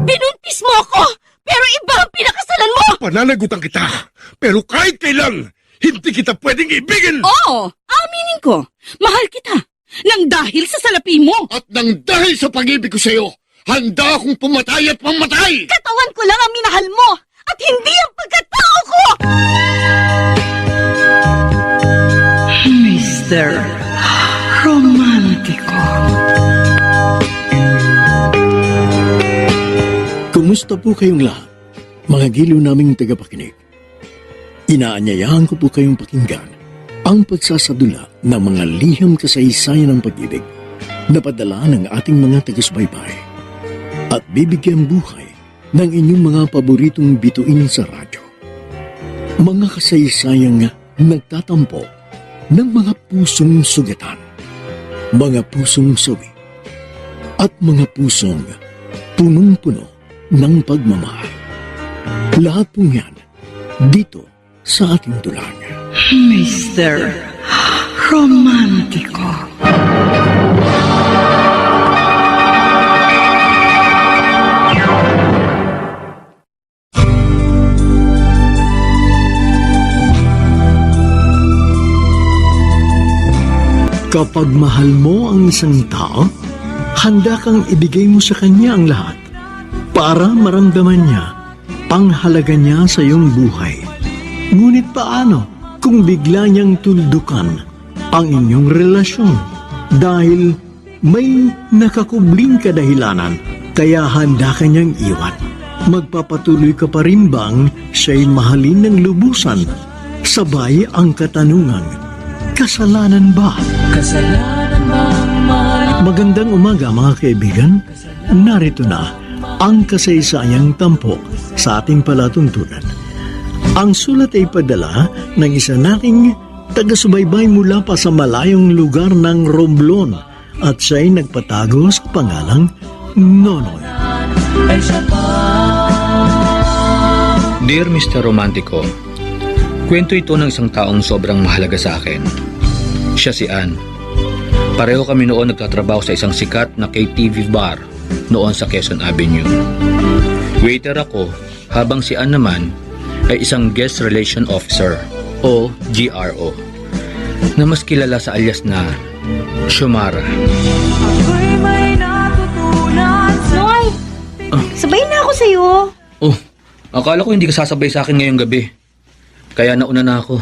Binuntis mo ako! Pero iba ang pinakasalan mo! Pananagutan kita, pero kahit kailan, hindi kita pwedeng ibigin! Oo! Aminin ko! Mahal kita! Nang dahil sa salapi mo! At nang dahil sa pag-ibig ko sa'yo, handa akong pumatay at mamatay! Katawan ko lang ang minahal mo! At hindi ang pagkatao ko! Mr. Romantico. Kumusta po kayong lahat, mga giliw naming tagapakinig? Inaanyayahan ko po kayong pakinggan ang pagsasadula ng mga liham kasaysayan ng pag-ibig na padala ng ating mga taga-subaybay at bibigyan buhay ng inyong mga paboritong bituin sa radyo. Mga kasaysayang nagtatampo ng mga pusong sugatan, mga pusong sawi, at mga pusong punong-puno ng pagmamahal. Lahat po yan dito sa ating tulang. Mr. Romantico. Kapag mahal mo ang isang tao, handa kang ibigay mo sa kanya ang lahat para maramdaman niya ang halaga niya sa iyong buhay. Ngunit paano kung bigla niyang tuldukan ang inyong relasyon dahil may nakakubling kadahilanan kaya handa ka niyang iwan? Magpapatuloy ka pa rin bang siya'y mahalin ng lubusan? Sabay ang katanungan, kasalanan ba? Magandang umaga mga kaibigan. Narito na ang kasaysayang tampok sa ating palatuntunan. Ang sulat ay padala ng isa nating taga-subaybay mula pa sa malayong lugar ng Romblon at siya'y nagpatago sa pangalang Nonoy. Dear Mr. Romantico, kwento ito ng isang taong sobrang mahalaga sa akin. Siya si Ann. Pareho kami noon nagtatrabaho sa isang sikat na KTV bar noon sa Quezon Avenue. Waiter ako, habang si Ann naman ay isang guest relation officer o GRO na mas kilala sa alias na Shumara. Noy! Sabay na ako sa'yo. Oh, akala ko hindi ka sasabay sa akin ngayong gabi. Kaya nauna na ako.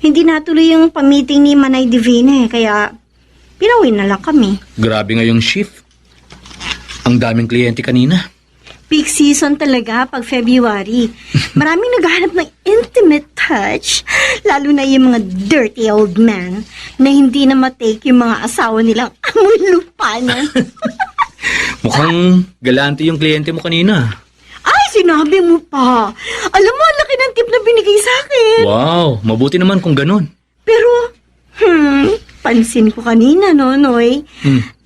Hindi natuloy yung pamiting ni Manay Divina kaya pinauwi na lang kami. Grabe ngayong shift. Ang daming kliyente kanina. Peak season talaga pag February. Maraming naghahanap ng intimate touch, lalo na yung mga dirty old man na hindi na matake yung mga asawa nilang amoy lupa na. Mukhang galante yung kliyente mo kanina. Ay, sinabi mo pa. Alam mo, ang laki ng tip na binigay sa akin. Wow, mabuti naman kung ganun. Pero, pansin ko kanina, Nonoy.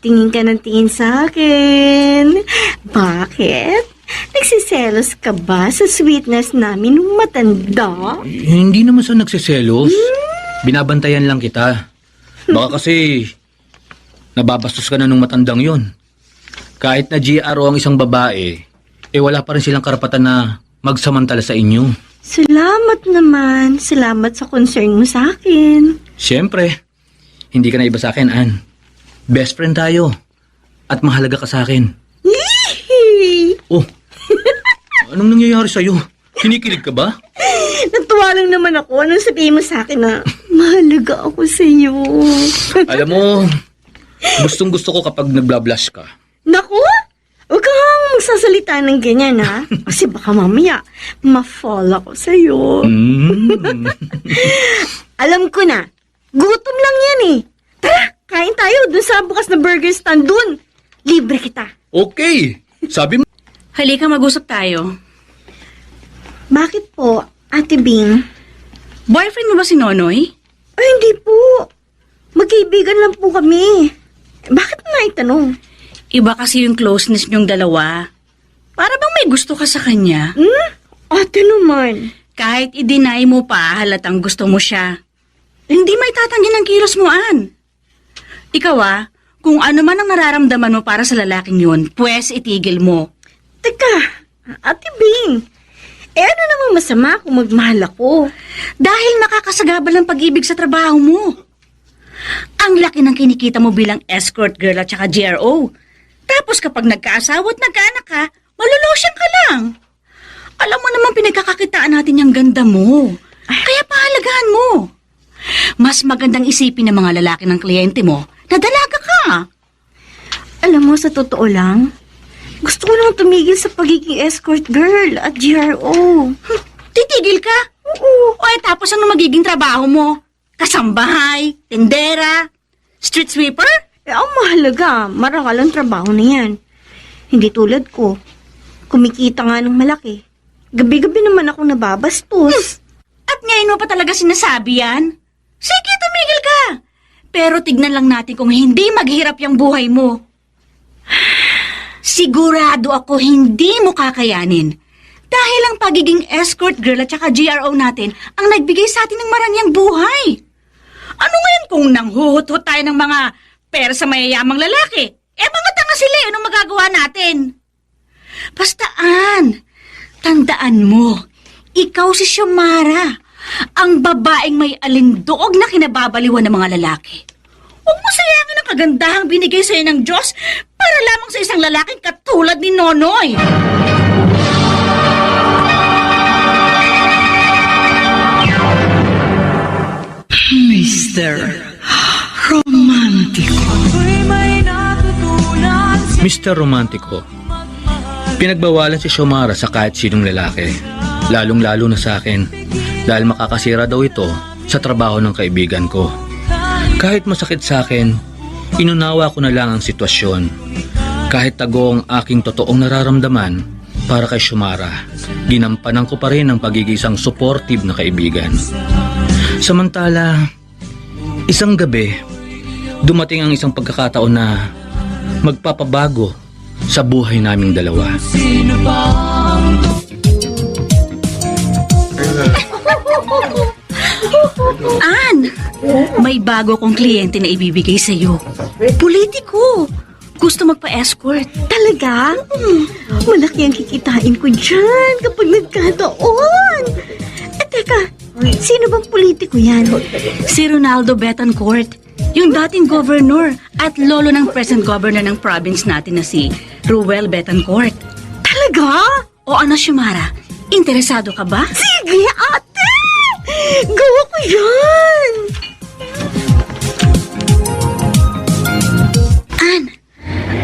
Tingin ka ng tingin sa akin. Bakit? Nagsiselos ka ba sa sweetness namin nung matanda? Hindi naman sa nagsiselos. Binabantayan lang kita. Baka kasi nababastos ka na nung matandang yon. Kahit na GRO ang isang babae, wala pa rin silang karapatan na magsamantala sa inyo. Salamat naman. Salamat sa concern mo sa akin. Siyempre, hindi ka na iba sa akin, Ann. Best friend tayo. At mahalaga ka sa akin. Yee! Oh, anong nangyayari sa'yo? Kinikilig ka ba? Natuwa lang naman ako nung sabihin mo sa akin na mahalaga ako sa iyo. Alam mo, gustong gusto ko kapag nagbablush ka. Naku! Huwag kang magsasalita ng ganyan, ha? Kasi baka mamaya, ma-fall ako sa'yo. Alam ko na, gutom lang yan eh. Tara, kain tayo dun sa bukas na burger stand dun. Libre kita. Okay, sabi mo. Halika, mag-usap tayo. Bakit po, Ate Bing? Boyfriend mo ba si Nonoy? Ay, hindi po. Magkaibigan lang po kami. Bakit mo naitanong? Iba kasi yung closeness niyong dalawa. Para bang may gusto ka sa kanya? Ate naman. Kahit i-deny mo pa, halatang gusto mo siya. Hindi may tatanggi ng kilos mo, Ann. Ikaw Kung ano man ang nararamdaman mo para sa lalaking yun, pwes itigil mo. Teka, Ate Bing, ano namang masama kung magmahal ako? Dahil nakakasagabal ang pag-ibig sa trabaho mo. Ang laki ng kinikita mo bilang escort girl at saka GRO. Tapos kapag nagkaasawa at nagkaanak ka, malulosyan ka lang. Alam mo naman pinagkakakitaan natin yung ganda mo. Kaya pahalagahan mo. Mas magandang isipin ng mga lalaki ng kliyente mo na dalaga ka. Alam mo, sa totoo lang, gusto ko nang tumigil sa pagiging escort girl at GRO. Titigil ka? Oo. O tapos ano magiging trabaho mo? Kasambahay, tindera, street sweeper? Ang mahalaga, marangal ang trabaho na yan. Hindi tulad ko. Kumikita nga ng malaki. Gabi-gabi naman ako nababastos. At ngayon mo pa talaga sinasabi yan? Sige, tumigil ka. Pero tignan lang natin kung hindi maghirap yung buhay mo. Sigurado ako hindi mo kakayanin. Dahil ang pagiging escort girl at saka GRO natin ang nagbigay sa atin ng marangyang buhay. Ano ngayon kung nanghuhut-hut tayo ng mga pera sa mayayamang lalaki? Mga tanga sila, anong magagawa natin? Bastaan, tandaan mo, ikaw si Xiomara, ang babaeng may alindoog na kinababaliwan ng mga lalaki. Huwag mo sayangin ang kagandahang binigay sa'yo ng Diyos para lamang sa isang lalaking katulad ni Nonoy. Mr. Romantico. Mr. Romantico, pinagbawalan si Xiomara sa kahit sinong lalaki, lalong-lalo na sa akin, dahil makakasira daw ito sa trabaho ng kaibigan ko. Kahit masakit sa akin, inunawa ko na lang ang sitwasyon. Kahit tago ang aking totoong nararamdaman para kay Xiomara, ginampanan ko pa rin ang pagiging isang supportive na kaibigan. Samantala, isang gabi, dumating ang isang pagkakataon na magpapabago sa buhay naming dalawa. Ann, may bago kong kliyente na ibibigay sa'yo. Politiko. Gusto magpa-escort. Talaga? Malaki ang kikitain ko dyan kapag nagkataon. Teka, sino bang politiko yan? Si Ronaldo Betancourt, yung dating governor at lolo ng present governor ng province natin na si Ruel Betancourt. Talaga? O ano, Xiomara? Interesado ka ba? Sige, ate! Gawa ko yan! Ann,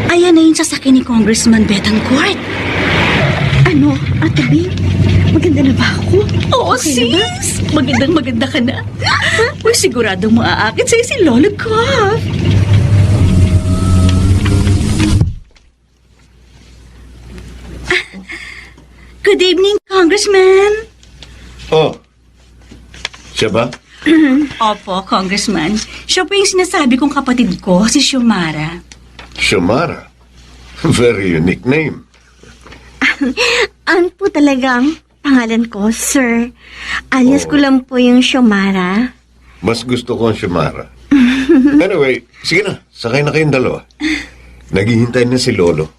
ayan na yung sasakyan ni Congressman Betancourt. Ano, Ate Bing? Maganda na ba ako? Oo, Okay na ba? sis! Magandang-maganda ka na. Uy, siguradong maaakit sa'yo si Lolo ko. Good evening, Congressman. Oh, siya ba? Opo, Congressman. Siya po yung sinasabi kong kapatid ko, si Xiomara. Xiomara. Very unique name. Ano po talagang pangalan ko, sir? Alias ko lang po yung Xiomara. Mas gusto ko ang Xiomara. Anyway, sige na, sakay na kayong dalawa. Naghihintay na si Lolo.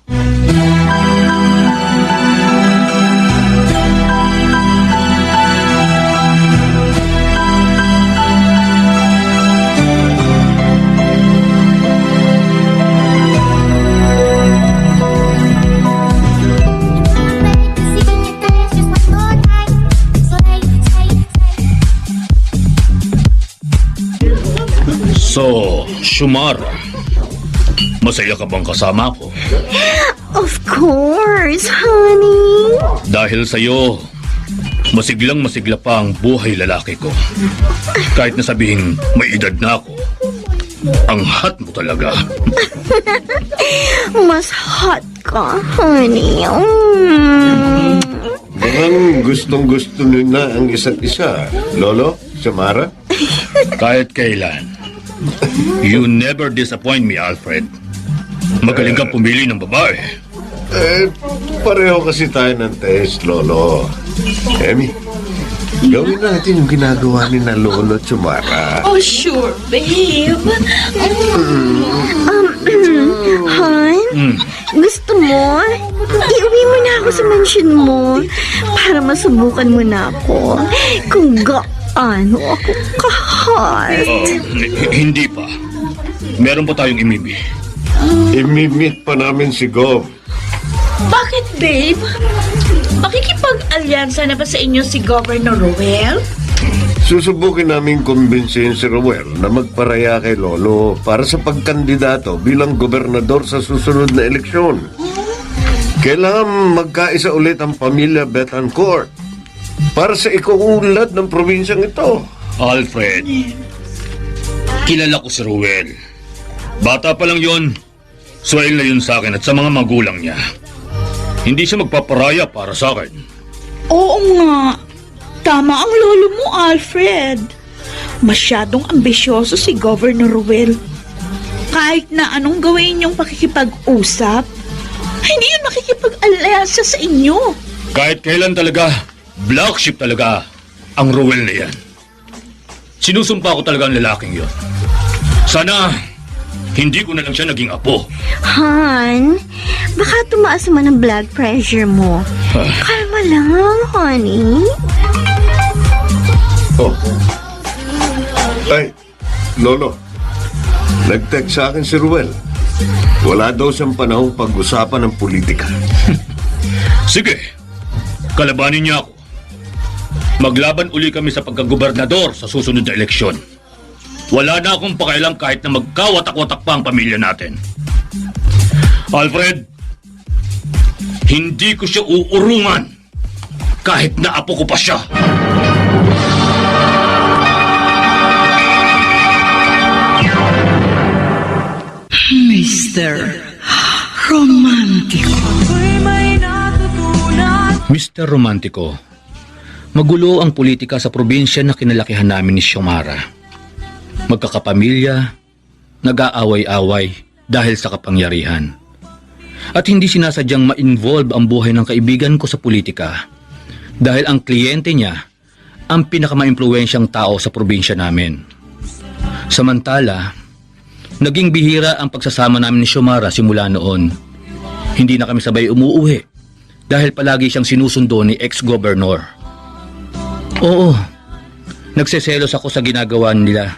So, Xiomara, masaya ka bang kasama ko? Of course, honey. Dahil sa'yo, masiglang masigla pa ang buhay lalaki ko. Kahit na sabihing may edad na ako, ang hot mo talaga. Mas hot ka, honey. Mukhang gustong-gusto nyo na ang isa't isa. Lolo, Xiomara? Kahit kailan. You never disappoint me, Alfred. Magaling kang pumili ng babae. Pareho kasi tayo ng taste, Lolo. Emmy, gawin natin yung ginagawa ni na Lolo at Xiomara. Oh, sure, babe. Han, gusto mo? Iuwi mo na ako sa mansion mo para masubukan mo na ako kung gaano ako ka-hot. Hindi pa. Meron pa tayong imibi. Imi-meet pa namin si Gov. Bakit, babe? Makikipag-alyansa na ba sa inyo si Governor Rowell? Susubukin namin kumbinsihin si Rowell na magparaya kay Lolo para sa pagkandidato bilang gobernador sa susunod na eleksyon. Kailangan magkaisa ulit ang pamilya Betancourt para sa ikuunlad ng probinsyang ito. Alfred, kilala ko si Ruel. Bata pa lang yon, swell na yun sa akin at sa mga magulang niya. Hindi siya magpaparaya para sa akin. Oo nga. Tama ang lolo mo, Alfred. Masyadong ambisyoso si Governor Rowell. Kahit na anong gawin niyong pakikipag-usap, hindi yun makikipag-alyansa sa inyo. Kahit kailan talaga, black sheep talaga ang Ruel na yan. Sinusumpa ko talaga ang lalaking yon. Sana hindi ko na lang siya naging apo. Han, baka tumaas naman ang blood pressure mo. Kalma lang, honey. Oh. Ay, Lolo. Nag-text sa akin si Ruel. Wala daw siyang panahong pag-usapan ng politika. Sige, kalabanin niya ako. Maglaban uli kami sa pagkagobernador sa susunod na eleksyon. Wala na akong pakialam kahit na magkawatak-watak pa ang pamilya natin. Alfred, hindi ko siya uurungan kahit na apo ko pa siya. Mr. Romantico. Mr. Romantico, magulo ang politika sa probinsya na kinalakihan namin ni Xiomara. Magkakapamilya, nag-aaway-away dahil sa kapangyarihan. At hindi sinasadyang ma-involve ang buhay ng kaibigan ko sa politika dahil ang kliyente niya ang pinakamaimpluwensyang tao sa probinsya namin. Samantala, naging bihira ang pagsasama namin ni Xiomara simula noon. Hindi na kami sabay umuuwi dahil palagi siyang sinusundo ni ex-governor. Oo, nagseselos ako sa ginagawa nila.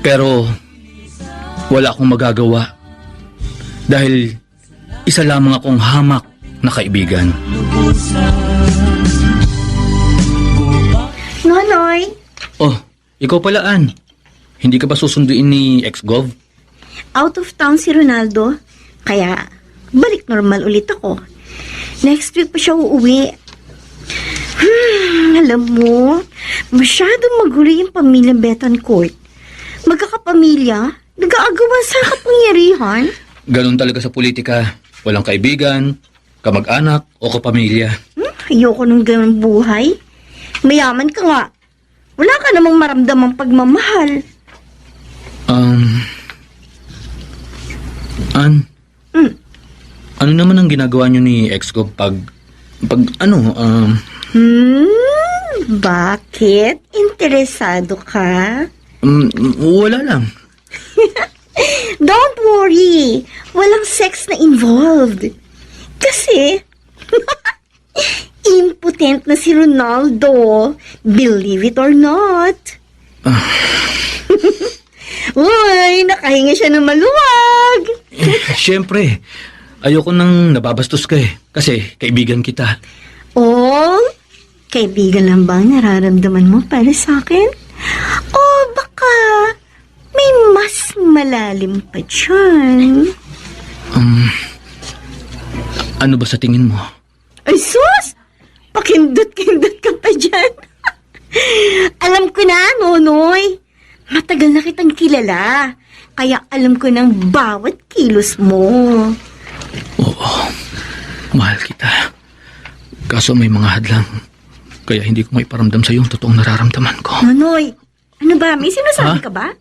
Pero wala akong magagawa dahil isa lamang akong hamak na kaibigan. Nonoy, Oh, ikaw pala, Ann. Hindi ka ba susunduin ni ex-gov? out of town si Ronaldo. Kaya, balik normal ulit ako. Next week pa siya uuwi. Alam mo, masyadong magulo yung pamilya Betancourt. Magkakapamilya, nag-aagawan sa kapangyarihan. Ganon talaga sa politika. Walang kaibigan, kamag-anak o kapamilya. Ayoko nung ganun buhay. Mayaman ka nga. Wala ka namang maramdamang pagmamahal. Ann, ano naman ang ginagawa niyo ni ex-gov Bakit? Interesado ka? wala lang. Don't worry. Walang sex na involved. Kasi, impotent na si Ronaldo. Believe it or not. Uy, nakahinga siya ng maluwag. Siyempre, ayoko nang nababastos ka eh. Kasi kaibigan kita. Oh, kaibigan lang ba ang nararamdaman mo para sa akin? O baka may mas malalim pa dyan? Ano ba sa tingin mo? Ay sus! Pakindot-kindot ka pa dyan. Alam ko na, Nonoy. Matagal na kitang kilala. Kaya alam ko ng bawat kilos mo. Oo, mahal kita. Kaso may mga hadlang. Kaya hindi ko maiparamdam sa iyo ang totoong nararamdaman ko. Nonoy, ano ba? May sinasabi ka ba?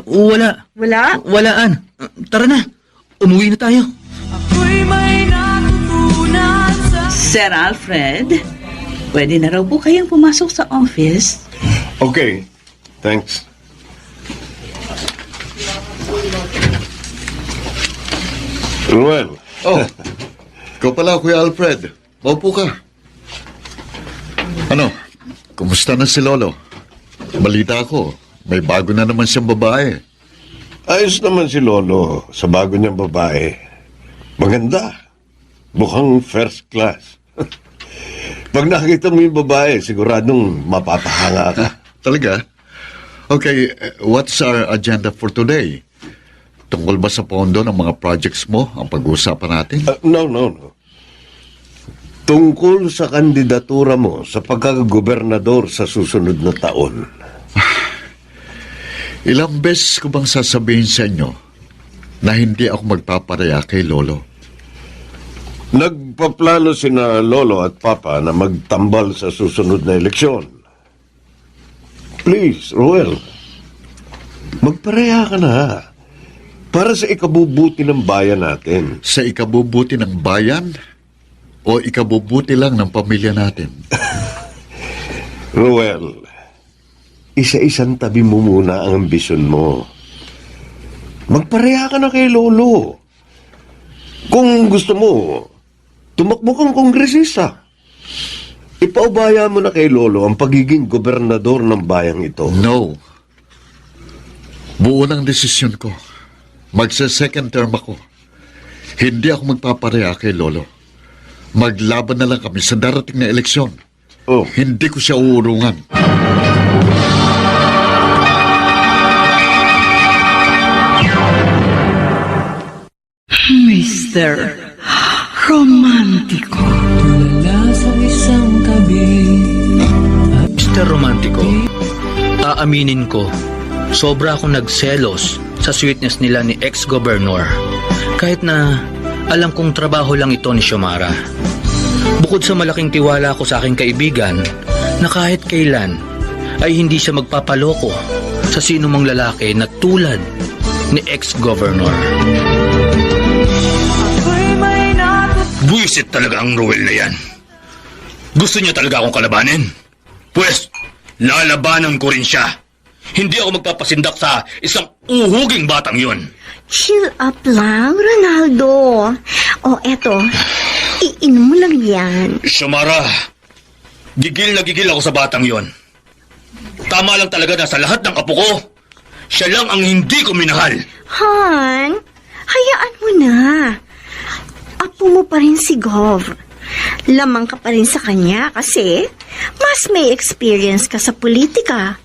Wala. Wala? Walaan. Tara na. Umuwi na tayo. Sir Alfred, pwede na raw po kayong pumasok sa office. Okay, thanks. Ruel, Oh, ikaw pala, Kuya Alfred. Maupo ka. Ano, kumusta na si Lolo? Balita ko, may bago na naman siyang babae. ayos naman si Lolo sa bago niyang babae. Maganda. Mukhang first class. Pag nakita mo yung babae, siguradong mapapahanga ka. Talaga? Okay, what's our agenda for today? Tungkol ba sa pondo ng mga projects mo ang pag-uusapan natin? No. Tungkol sa kandidatura mo sa pagkakagobernador sa susunod na taon. Ilang beses ko bang sasabihin sa inyo na hindi ako magpaparaya kay Lolo? Nagpaplano sina Lolo at Papa na magtambal sa susunod na eleksyon. Please, Ruel, magparaya ka na. Para sa ikabubuti ng bayan natin. Sa ikabubuti ng bayan o ikabubuti lang ng pamilya natin? Ruel, isa-isang tabi mo muna ang ambisyon mo. Magparaya ka na kay Lolo. Kung gusto mo, tumakbo kang kongresista. Ipaubaya mo na kay Lolo ang pagiging gobernador ng bayang ito. No. Buo ng desisyon ko. Magsa-second term ako. Hindi ako magpapareha kay Lolo. Maglaban na lang kami sa darating na eleksyon. Oh. Hindi ko siya uurungan. Mr. Romantiko. Mr. Romantico, aaminin ko, sobra akong nagselos sa sweetness nila ni ex-governor. Kahit na alam kong trabaho lang ito ni Xiomara. Bukod sa malaking tiwala ko sa aking kaibigan na kahit kailan ay hindi siya magpapaloko sa sino mang lalaki na tulad ni ex-governor. Buisit talaga ang Ruel na yan. Gusto niya talaga akong kalabanin? Pwes, lalabanan ko rin siya. Hindi ako magpapasindak sa isang uhuging batang yun. Chill up lang, Ronaldo. O, eto. Iinom mo lang yan. Xiomara, gigil na gigil ako sa batang yon. Tama lang talaga na sa lahat ng apo ko, siya lang ang hindi ko minahal. Han, hayaan mo na. Apo mo pa rin si Gov. Lamang ka pa rin sa kanya kasi mas may experience ka sa politika.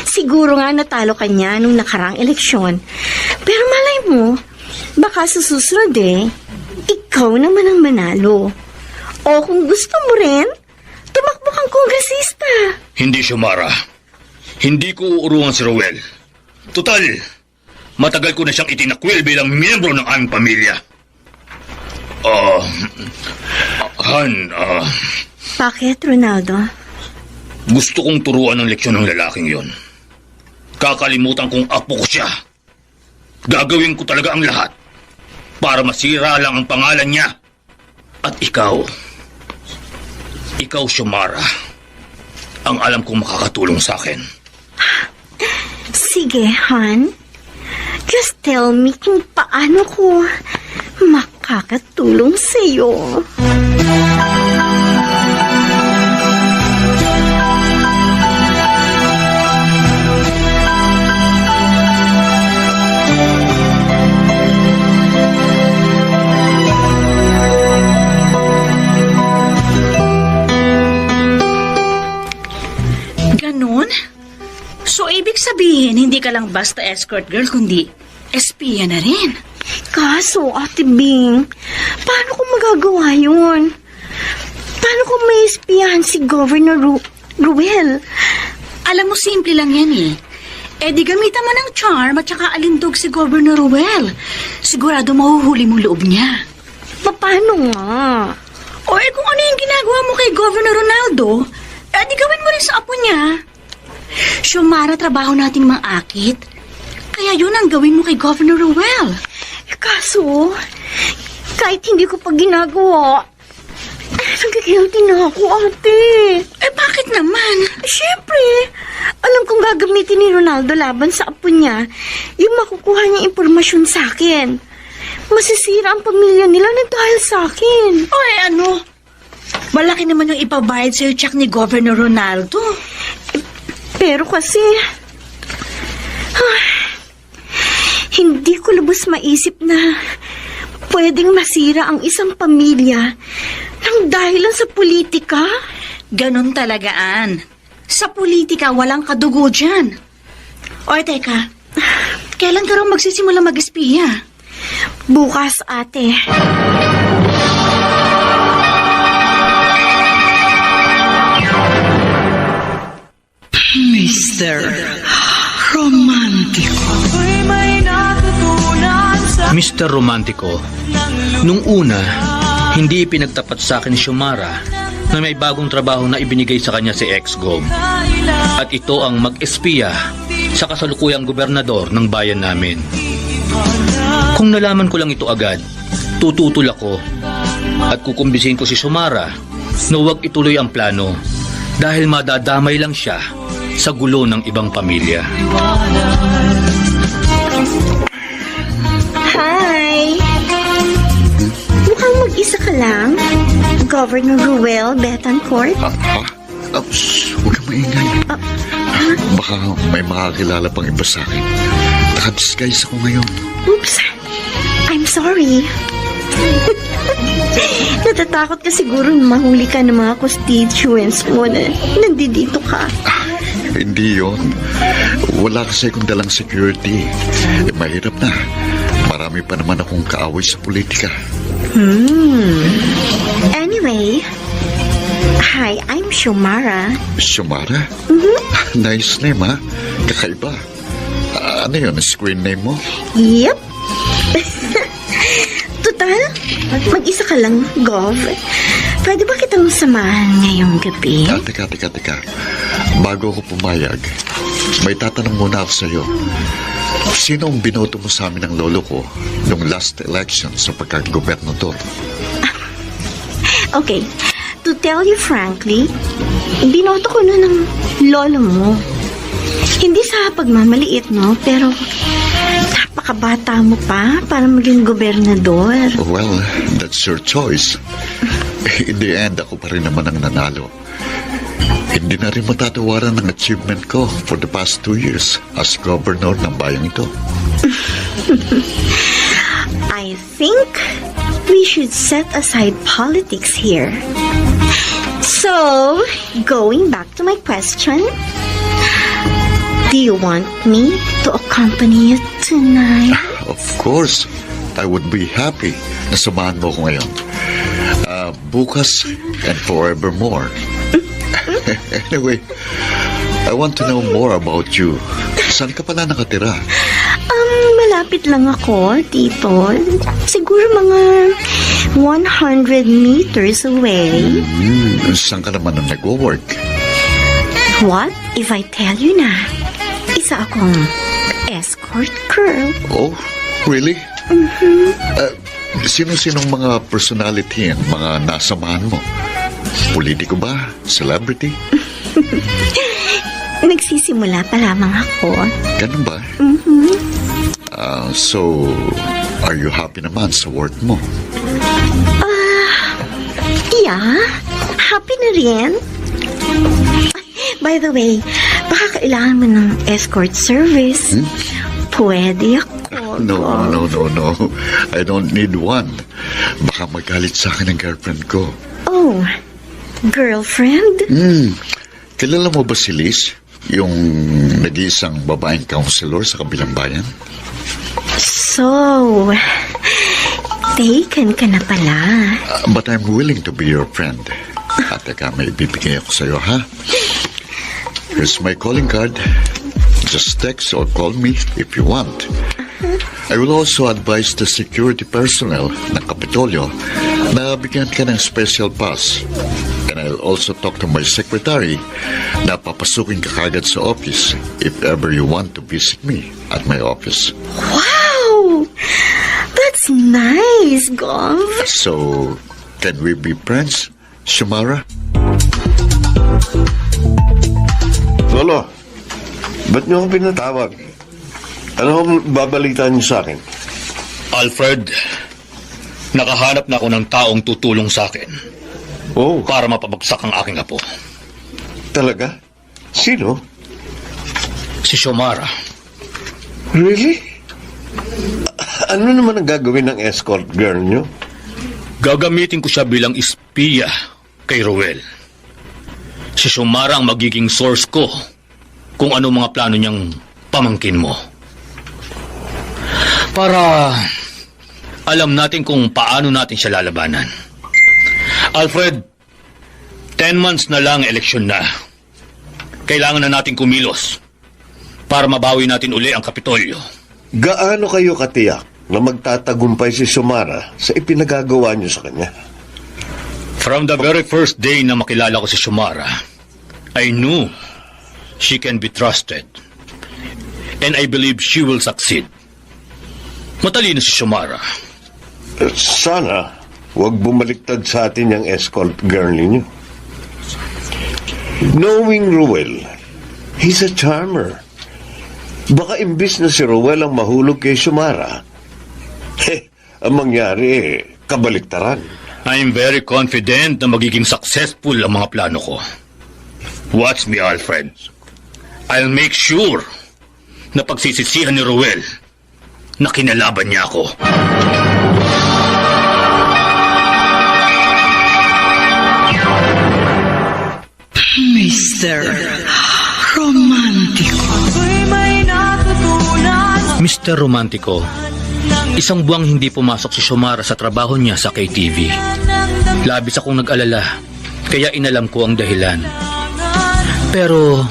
Siguro nga natalo ka niya nung nakarang eleksyon. Pero malay mo, baka sa susunod ikaw naman ang manalo. O kung gusto mo rin, tumakbo kang kongresista. Hindi, Xiomara. Hindi ko uurungan si Ruel. Total, matagal ko na siyang itinakwil bilang miyembro ng aming pamilya. Han, Bakit, Ronaldo? gusto kong turuan ng leksyon ng lalaking yon. Kakalimutan kong apo ko siya. Gagawin ko talaga ang lahat para masira lang ang pangalan niya. At ikaw, Xiomara, ang alam kong makakatulong sa akin. Sige, Han. Just tell me kung paano ko makakatulong sa'yo. Ganon? So, ibig sabihin, hindi ka lang basta escort girl, kundi espiya na rin. Kaso, Ate Bing, paano ko magagawa yun? Paano ko may espiyahan si Governor Ruel? Alam mo, simple lang yan eh. Eh di gamitan mo ng charm at saka alindog si Governor Ruel. Sigurado mahuhuli mong loob niya. Paano nga? O eh kung ano yung ginagawa mo kay Governor Ronaldo, eh di gawin mo rin sa apo niya. Xiomara, trabaho nating maakit. Kaya yun ang gawin mo kay Governor Ruel. Kaso, kahit hindi ko pa ginagawa, nagkakilty na ako, ate. Eh bakit naman? Siyempre, alam kong gagamitin ni Ronaldo laban sa apo niya yung makukuha niyang impormasyon sa akin. Masisira ang pamilya nila na dahil sa akin. Oy, ano? Malaki naman yung ipabayad sa'yo check ni Governor Ronaldo. Pero kasi... hindi ko lubos maisip na pwedeng masira ang isang pamilya nang dahilan sa politika. Ganon talaga, Ann. Sa politika, walang kadugo dyan. Oy, teka. Kailan ka raw magsisimula mag-espiya? Bukas, ate. Mr. Romantico. Mr. Romantico, nung una, hindi pinagtapat sa akin ni Xiomara na may bagong trabaho na ibinigay sa kanya si ex-gov. At ito ang mag-espiya sa kasalukuyang gobernador ng bayan namin. Kung nalaman ko lang ito agad, tututol ako at kukumbisin ko si Xiomara na huwag ituloy ang plano dahil madadamay lang siya sa gulo ng ibang pamilya. Hi! Mukhang mag-isa ka lang. Governor Ruel Betancourt. Huwag kang maingay. Baka may makakilala pang iba sa akin. Naka-disguise ako ngayon. Oops. I'm sorry. Natatakot ka siguro na mahuli ka ng mga constituents mo na nandito ka. Hindi yon. Wala kasi akong dalang security. Mahirap na. Marami pa naman akong kaaway sa politika. Anyway, hi, I'm Xiomara. Xiomara? Nice name, ha? Kakaiba. Ano yun, screen name mo? Yep. Total, mag-isa ka lang, Gov. Pwede ba kitang samahan ngayong gabi? Teka. Bago ako pumayag, may tatanong muna ako sa'yo. Sino ang binoto mo sa amin ng lolo ko nung last election sa pagkagobernador? Okay, to tell you frankly, binoto ko na ng lolo mo. Hindi sa pagmamaliit, no? Pero napakabata mo pa para maging gobernador. Well, that's your choice. In the end, ako pa rin naman ang nanalo. Hindi na rin matatawaran ang achievement ko for the past 2 years as governor ng bayang ito. I think we should set aside politics here. So, going back to my question, do you want me to accompany you tonight? Of course, I would be happy na samahan mo ko ngayon. Bukas and forevermore. Anyway, I want to know more about you. Saan ka pala nakatira? Malapit lang ako, Tito. Siguro mga 100 meters away. Saan ka naman nag-work? What if I tell you na isa akong escort girl? Oh, really? Sino-sinong mga personality ang mga nasamahan mo? Politiko ba? Celebrity? Nagsisimula pa lamang ako. Ganun ba? So, are you happy naman sa work mo? Yeah, happy na rin. By the way, baka kailangan mo ng escort service. Pwede ako. No. I don't need one. Baka magalit sa akin ang girlfriend ko. Oh, girlfriend? Kilala mo ba si Liz? Yung nag-iisang babaeng counselor sa kabilang bayan? So, taken ka na pala. But I'm willing to be your friend. At teka, may ibibigay ako sa'yo, ha? Here's my calling card. Just text or call me if you want. I will also advise the security personnel ng Kapitolyo na bigyan ka ng special pass. And I'll also talk to my secretary na papasukin ka kagad sa office if ever you want to visit me at my office. Wow! That's nice, Gov. So, can we be friends, Xiomara? Lolo, ba't niyo ako pinatawag? Ano ang babalitaan niyo sa akin? Alfred, Nakahanap na ako ng taong tutulong sa akin Oh, para mapabagsak ang aking apo. talaga? Sino? Si Xiomara. Really? Ano naman ang gagawin ng escort girl nyo? Gagamitin ko siya bilang espiya kay Ruel. Si Xiomara ang magiging source ko kung ano mga plano niyang pamangkin mo. Para alam natin kung paano natin siya lalabanan. Alfred, 10 months na lang eleksyon na. Kailangan na natin kumilos para mabawi natin uli ang Kapitolyo. Gaano kayo katiyak na magtatagumpay si Xiomara sa ipinagagawa nyo sa kanya? From the very first day na makilala ko si Xiomara, I knew she can be trusted. And I believe she will succeed. Matalino si Xiomara. Sana huwag bumaliktad sa atin yung escort girl ninyo. Knowing Ruel, he's a charmer. Baka imbis na si Ruel ang mahulog kay Xiomara, ang mangyari, kabaliktaran. I'm very confident na magiging successful ang mga plano ko. Watch me, Alfred. I'll make sure na pagsisisihan ni Ruel na kinalaban niya ako. Mr. Romantico. Mr. Romantico, isang buwang hindi pumasok si Xiomara sa trabaho niya sa KTV. Labis akong nag-alala, kaya inalam ko ang dahilan. Pero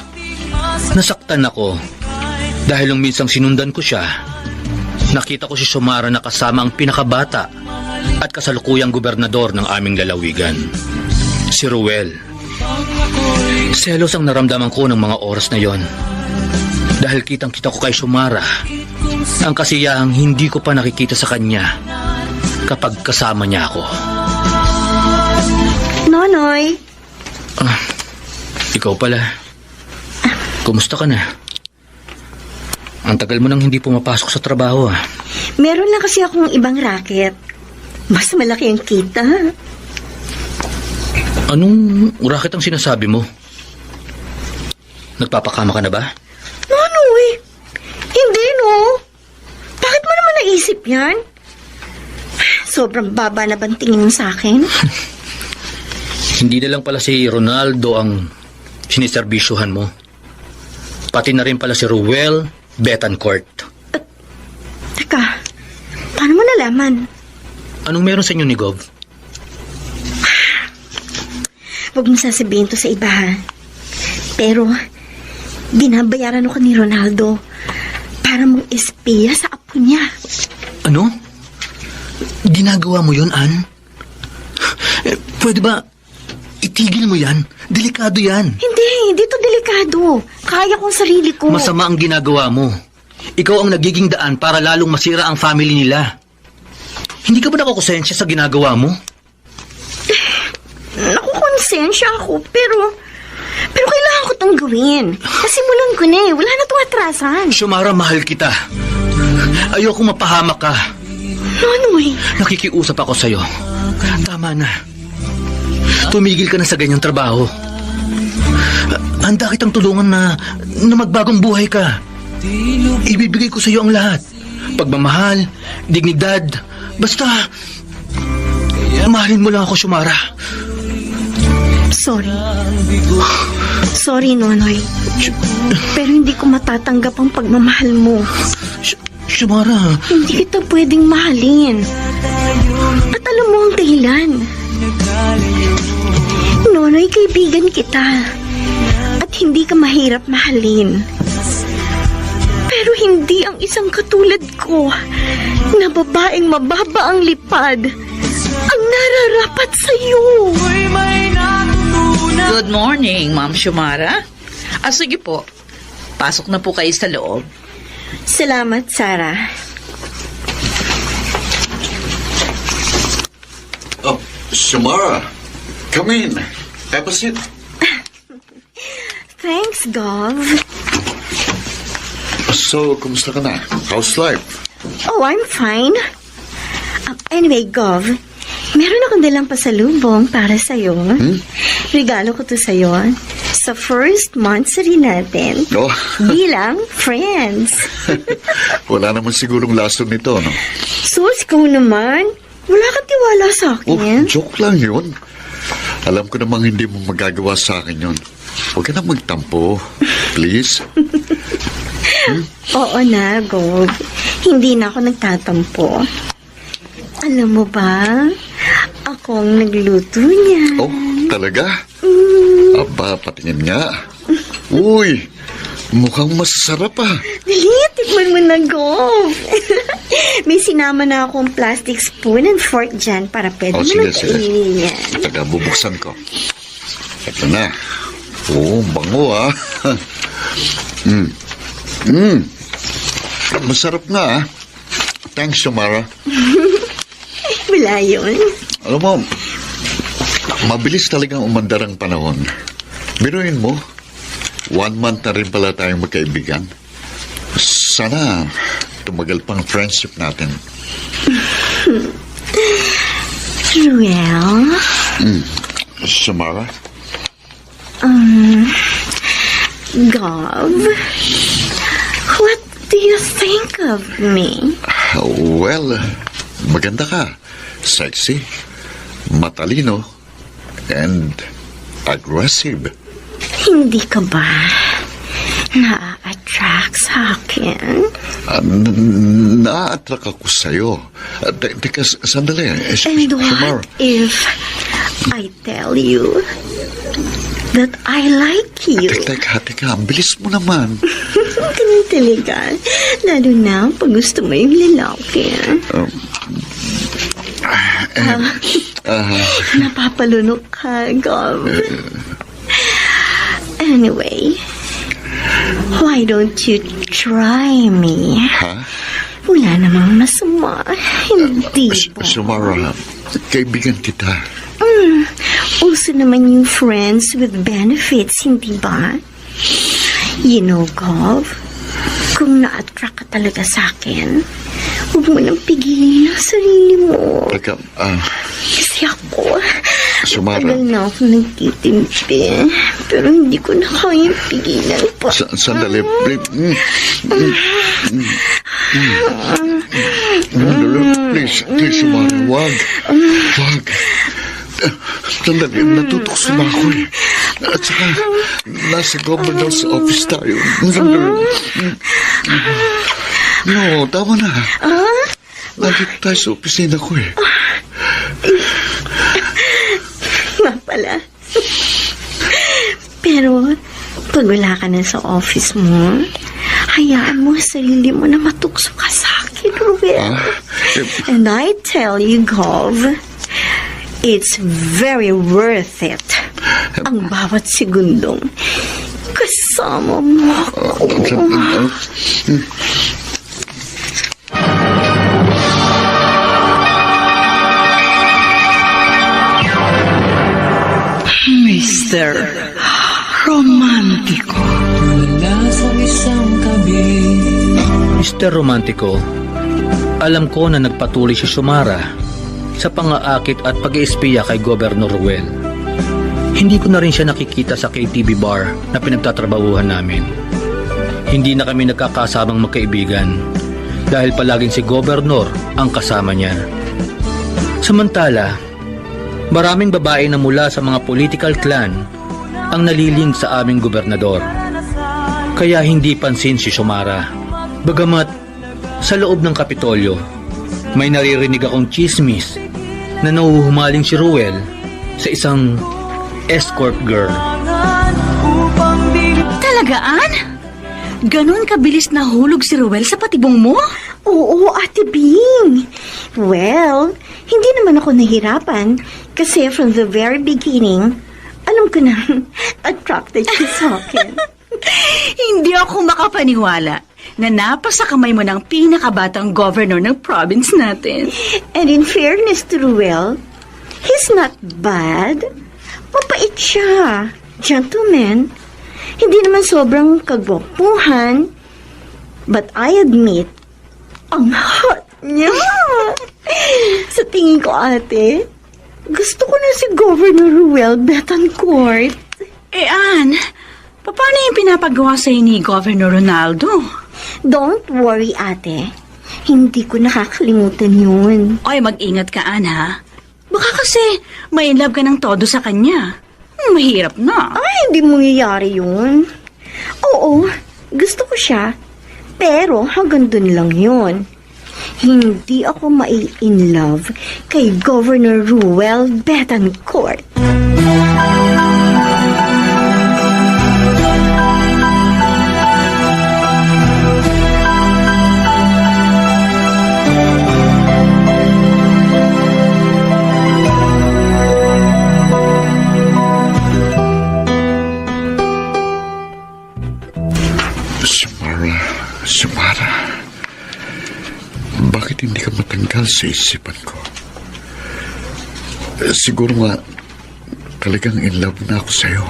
nasaktan ako dahil nung minsang sinundan ko siya, nakita ko si Xiomara na kasama ang pinakabata at kasalukuyang gobernador ng aming lalawigan, si Ruel. Selos ang naramdaman ko ng mga oras na yon. Dahil kitang-kita ko kay Xiomara ang kasiyahang hindi ko pa nakikita sa kanya kapag kasama niya ako. Nonoy, Ikaw pala. Kumusta ka na? Ang tagal mo nang hindi pumapasok sa trabaho ah. meron lang kasi akong ibang racket. Mas malaki ang kita. Anong racket ang sinasabi mo? Nagpapakama ka na ba? Nonoy, hindi no. Bakit mo naman naisip yan? Sobrang baba na bang tingin mo sa akin? Hindi na lang pala si Ronaldo ang siniserbisyuhan mo. Pati na rin pala si Ruel Betancourt. Teka, paano mo nalaman? Anong meron sa inyo ni Gov? Huwag mo sasabihin to sa iba ha. Pero, binabayaran ako ni Ronaldo para mong espiya sa apo niya. Ano? Ginagawa mo yun, Ann? Pwede ba itigil mo yan? Delikado yan. Hindi to delikado. Kaya kong sarili ko. Masama ang ginagawa mo. Ikaw ang nagiging daan para lalong masira ang family nila. Hindi ka ba nakukonsensya sa ginagawa mo? Nakukonsensya ako, pero kailangan ko tong gawin. Nasimulan ko na eh. Wala na tong atrasan. Xiomara, mahal kita. Ayokong mapahamak ka. Nonoy, Nakikiusap ako sa'yo. Tama na. Tumigil ka na sa ganyang trabaho. Handa kitang tulungan na magbagong buhay ka. Ibibigay ko sa'yo ang lahat. Pagmamahal, dignidad, basta mahalin mo lang ako, Xiomara. Sorry, Nonoy. Pero hindi ko matatanggap ang pagmamahal mo. Xiomara. Hindi kita pwedeng mahalin. At alam mo ang dahilan. Nonoy, kaibigan kita. At hindi ka mahirap mahalin. Pero hindi ang isang katulad ko na babaeng mababa ang lipad ang nararapat sa'yo. Good morning, Ma'am Xiomara. Sige po. Pasok na po kayo sa loob. Salamat, Sarah. Oh, Xiomara, come in. Have a seat. Thanks, Gov. So, kumusta ka na? How's life? Oh, I'm fine. Anyway, Gov, meron akong dalang pasalubong para sa'yo. Regalo ko to sa'yo sa first monthsary natin Oh, bilang friends. wala naman sigurong lason nito, no? Sus, ikaw naman. Wala kang tiwala sa Oh, akin. joke lang yun. Alam ko namang hindi mo magagawa sa akin yun. Huwag ka na magtampo. Please. Oo na, Gov. Hindi na ako nagtatampo. Alam mo ba, ako ang nagluto niya. Oh, talaga? Aba, patingin nga. Uy, mukhang masasarap ah. Dali, tikman mo na, Gov. May sinama na akong plastic spoon and fork dyan para pwede Oh, mo sige, na sige. kainin yan. Taga, bubuksan ko. Ito na. Oh, bango ah. Masarap nga ah. Thanks, Samara. Wala yun. Alam mo, mabilis talagang umandar ang panahon. Biruin mo, 1 month na rin pala tayong magkaibigan. Sana tumagal pang friendship natin. Well, Samara? Gov, what do you think of me? Well, maganda ka. Sexy, matalino, and aggressive. Hindi ka ba na-attract sa akin? Na-attract ako sa'yo. Teka, sandali. And Samara. what if I tell you that I like you? Teka, ang bilis mo naman. Ganun talaga. Lalo na pag gusto mo yung lalaki. Napapalunok ka, Gov. Anyway, why don't you try me? Ha? Wala namang masama. Hindi ba? Samara, kaibigan kita. Uso naman yung friends with benefits, hindi ba? You know, Gov, kung na-attract ka talaga sa akin, huwag mo nang pigilin ang sarili mo. Teka, Kasi ako, Samara. tagal na ako nagtitimpi. Pero hindi ko na kayang pigilan pa. Sandali, please. Please, Samara, wag. Sandali, natutukso na ako eh. At saka, nasa governor's office tayo. No, tama na. Nandito tayo sa opisina ko eh. Nga pala. Pero, pag wala ka na sa office mo, hayaan mo sarili mo na matukso ka sa akin, Ruel. And I tell you, Gov, it's very worth it. Ang bawat segundong kasama mo ako. Mr. Romantico. Mr. Romantico, alam ko na nagpatuloy si Samara sa pangaakit at pag-iispiya kay Governor Ruel. Hindi ko na rin siya nakikita sa KTV bar na pinagtatrabahuhan namin. Hindi na kami nagkakasamang magkaibigan dahil palaging si Governor ang kasama niya. Samantala, maraming babae na mula sa mga political clan ang naliling sa aming gobernador. Kaya hindi pansin si Samara. Bagamat sa loob ng Kapitolyo, may naririnig akong chismis na nahuhumaling si Ruel sa isang escort girl. Talagaan? Ganon kabilis nahulog si Ruel sa patibong mo? Oo, Ate Bing. Well, hindi naman ako nahirapan kasi from the very beginning, alam ko na attracted siya sa akin. Hindi ako makapaniwala na napasa kamay mo ng pinakabatang governor ng province natin. And in fairness to Ruel, he's not bad. Mapait siya. Gentleman. Hindi naman sobrang kagwapuhan. But I admit, ang hot niya. Sa tingin ko, ate, gusto ko na si Governor Ruel Betancourt. Ann, paano yung pinapagawa sa'yo ni Governor Ronaldo? Don't worry, ate. Hindi ko nakakalimutan yun. Ay, mag-ingat ka, Ann, ha? Baka kasi may love ka ng todo sa kanya. Mahirap na. Ay, hindi mangyayari yun. Oo, gusto ko siya. Pero hanggang dun lang yun. Hindi ako mai-in love kay Governor Ruel Betancourt. Samara, bakit hindi ka matanggal sa isipan ko? Siguro nga, talagang in love na ako sa'yo.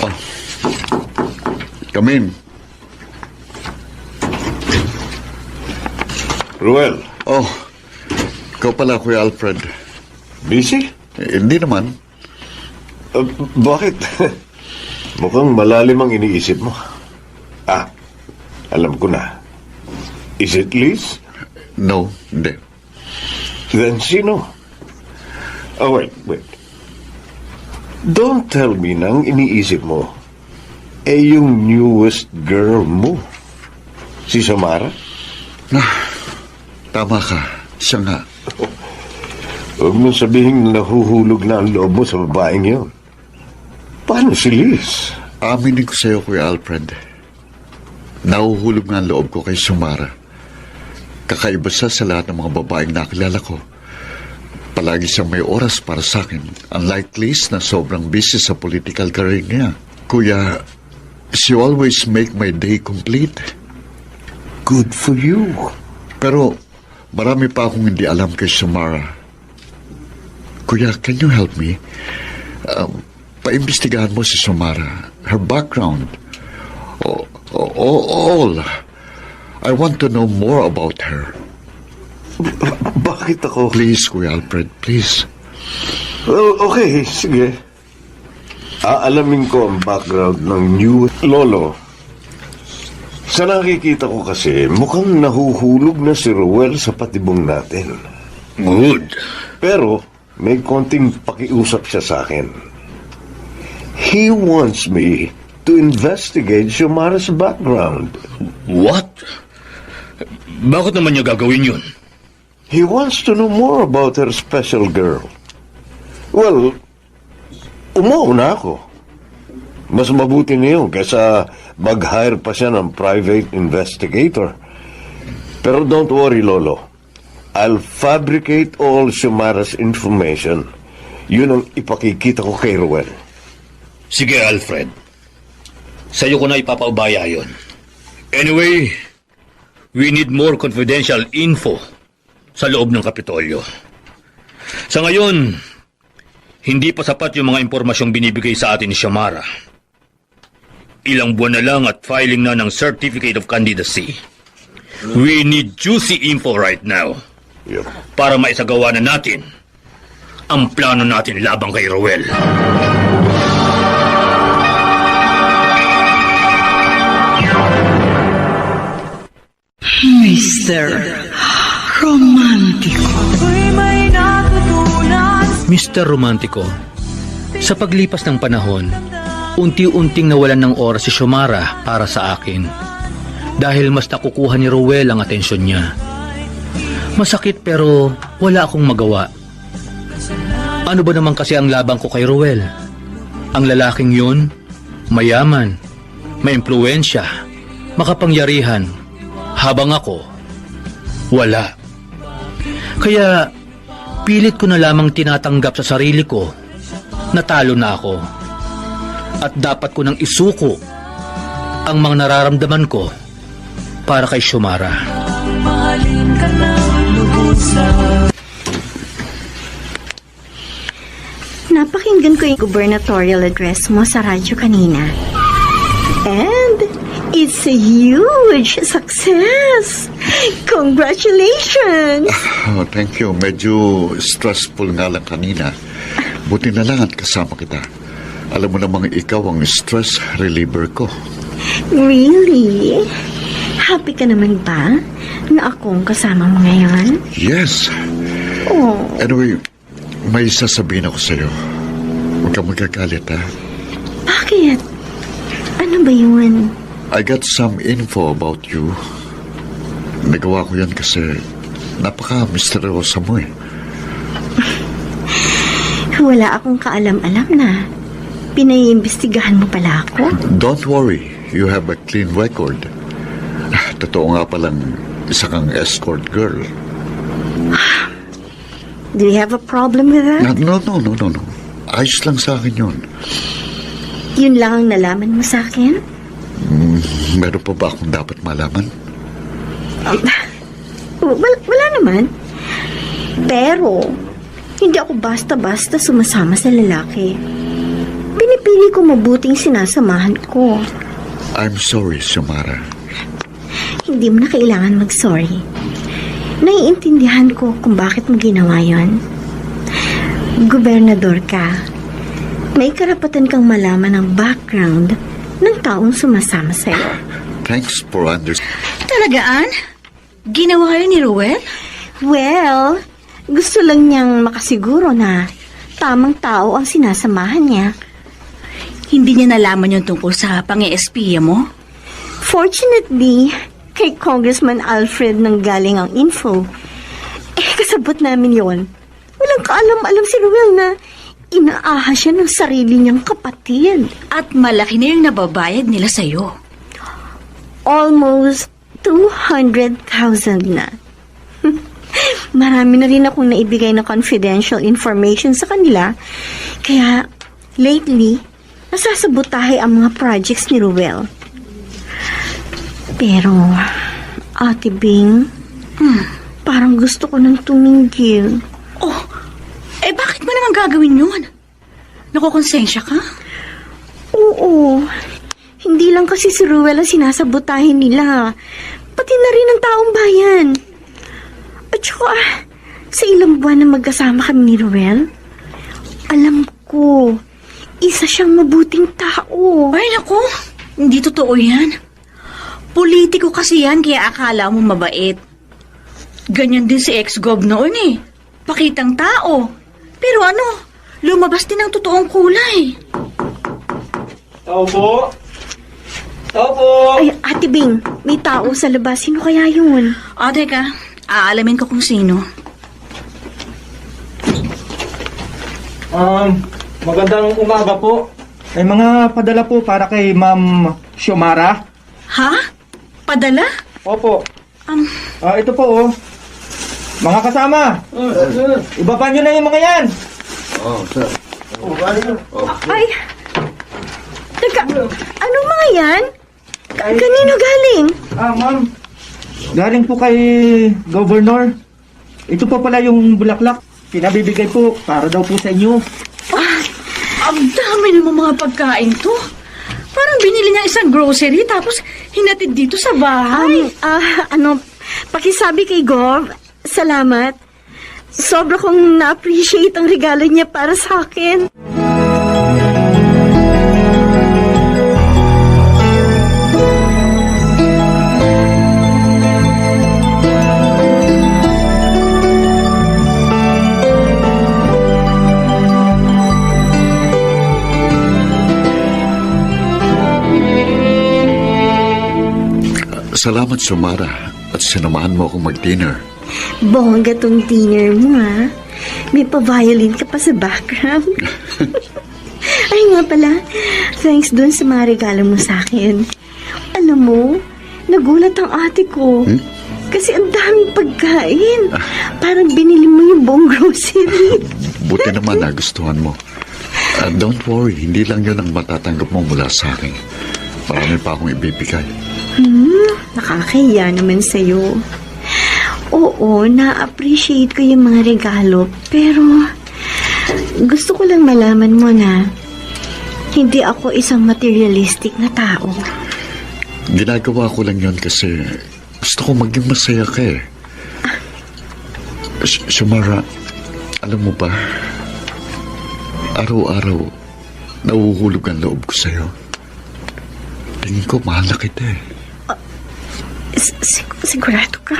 Oh. Come in. Ruel, Oh, ikaw pala, Kuya Alfred. busy? Hindi naman. Bakit? Mukhang malalim ang iniisip mo. Alam ko na. Is it Liz? No, hindi. Then sino? Oh, wait. Don't tell me nang iniisip mo yung newest girl mo. Si Samara? Tama ka. Siya nga. Huwag mong sabihin nahuhulog na ang loob mo sa babaeng yun. Paano si Liz? Aminin ko sa'yo, Kuya Alfred. Nahuhulog nga ang loob ko kay Samara. Kakaiba siya sa lahat ng mga babaeng nakilala ko. Palagi siyang may oras para sa akin. Unlike Liz na sobrang busy sa political career niya. Kuya, she always make my day complete. Good for you. Pero marami pa akong hindi alam kay Samara. Kuya, can you help me? Paimbestigahan mo si Samara. Her background. All. I want to know more about her. Bakit ako? Please, Kuya Alfred, please. Well, okay, sige. Aalamin ko ang background ng new lolo. Sa nakikita ko kasi, mukhang nahuhulog na si Ruel sa patibong natin. Good. Pero, may konting pakiusap siya sa akin. He wants me to investigate Xiomara's background. What? Bakit naman niya gagawin yun? He wants to know more about her special girl. Well, umuuna ako. Mas mabuti ngayon kaysa mag-hire pa siya ng private investigator. Pero don't worry, Lolo. I'll fabricate all Xiomara's information. Yun ang ipakikita ko kay Ruel. Sige, Alfred. Sa'yo ko na ipapaubaya yon. Anyway, we need more confidential info sa loob ng Kapitolyo. Sa ngayon, hindi pa sapat yung mga impormasyong binibigay sa atin ni Xiomara. Ilang buwan na lang at filing na ng Certificate of Candidacy. We need juicy info right now Yep. para maisagawa na natin ang plano natin labang kay Ruel. Mr. Romantico. Mr. Romantico, sa paglipas ng panahon, unti-unting nawalan ng oras si Xiomara para sa akin dahil mas nakukuha ni Ruel ang atensyon niya. Masakit pero wala akong magawa. Ano ba naman kasi ang labang ko kay Ruel? Ang lalaking yun, mayaman, may impluwensya, makapangyarihan, habang ako, wala. Kaya pilit ko na lamang tinatanggap sa sarili ko na talo na ako at dapat ko nang isuko ang mga nararamdaman ko para kay Xiomara. Napakinggan ko yung gubernatorial address mo sa radyo kanina. And It's a huge success! Congratulations! Oh, thank you. Medyo stressful nga lang kanina. Buti na lang at kasama kita. Alam mo namang ikaw ang stress reliever ko. Really? Happy ka naman ba na akong kasama mo ngayon? Yes. Oh, Anyway, may sasabihin ako sa'yo. Huwag kang magagalit, ha? bakit? Ano ba yun? I got some info about you. Nagawa ko yan kasi napaka-misteryosa mo eh. Wala akong kaalam-alam na. Pinaiimbestigahan mo pala ako? Don't worry, you have a clean record. Totoo nga palang isa kang escort girl. Do you have a problem with that? No. Ayos lang sa akin yun. Yun lang ang nalaman mo sa akin? Meron pa ba akong dapat malaman? Wala naman. Pero, hindi ako basta-basta sumasama sa lalaki. Pinipili ko mabuting sinasamahan ko. I'm sorry, Sumara. Hindi mo na kailangan mag-sorry. Naiintindihan ko kung bakit mo ginawa yon. Gobernador ka. May karapatan kang malaman ang background ng taong sumasama sa'yo. Thanks for understanding. Talaga, Ann? Ginawa yun ni Ruel? Well, gusto lang niyang makasiguro na tamang tao ang sinasamahan niya. Hindi niya nalaman yung tungkol sa pang-espiya mo? Fortunately, kay Congressman Alfred nang galing ang info. Kasabot namin yon. Walang kaalam-alam si Ruel na inaaha siya ng sarili niyang kapatid. At malaki na yung nababayad nila sa'yo. Almost 200,000 na. Marami na rin akong naibigay na confidential information sa kanila. Kaya, lately, nasasabotahe ang mga projects ni Ruel. Pero, Ate Bing, parang gusto ko nang tumingil. Oh, bakit mo naman gagawin yun? Nakukonsensya ka? Oo. Hindi lang kasi si Ruel ang sinasabotahe nila. Pati na rin ang taong bayan. At saka, sa ilang buwan na magkasama kami ni Ruel, alam ko, isa siyang mabuting tao. Ay, naku, hindi totoo yan. Politiko kasi yan, kaya akala mo mabait. Ganyan din si ex-gov noon eh. Pakitang tao. Pero ano, lumabas din ang totoong kulay. Tao po. Tao po. Ay, Ate Bing, may tao sa labas. Sino kaya yun? O, teka, aalamin ko kung sino. Magandang umaga po. May mga padala po para kay Ma'am Xiomara. Ha? Padala? Opo. Um, Ito po oh. Mga kasama. Ibaba nyo na yung mga yan. Ay, teka, anong mga yan? Kanino galing? Ma'am. Galing po kay Governor. Ito po pala yung bulaklak. Pinabibigay po para daw po sa inyo. ang dami ng mga pagkain to. Parang binili niya isang grocery tapos hinatid dito sa bahay. Pakisabi kay Gov, salamat. Sobra kong na-appreciate ang regalo niya para sa akin. Salamat, Sumara, at sinamahan mo akong mag-dinner. Bongga tong dinner mo, ha? May pa-violin ka pa sa background. Ay nga pala, thanks dun sa mga regalo mo sa akin. Alam mo, nagulat ang ate ko. Kasi ang daming pagkain. Parang binili mo yung buong grocery. Buti naman nagustuhan mo. Don't worry, hindi lang yun ang matatanggap mo mula sa akin. Marami pa akong ibibigay. Nakakahiya naman sa'yo. Oo, na-appreciate ko yung mga regalo. Pero, gusto ko lang malaman mo na hindi ako isang materialistic na tao. Ginagawa ko lang yon kasi gusto ko maging masaya ka eh. Samara, alam mo ba, araw-araw nahuhulog ang loob ko sa'yo. Tingin ko mahal na kita eh. Sigurado ka?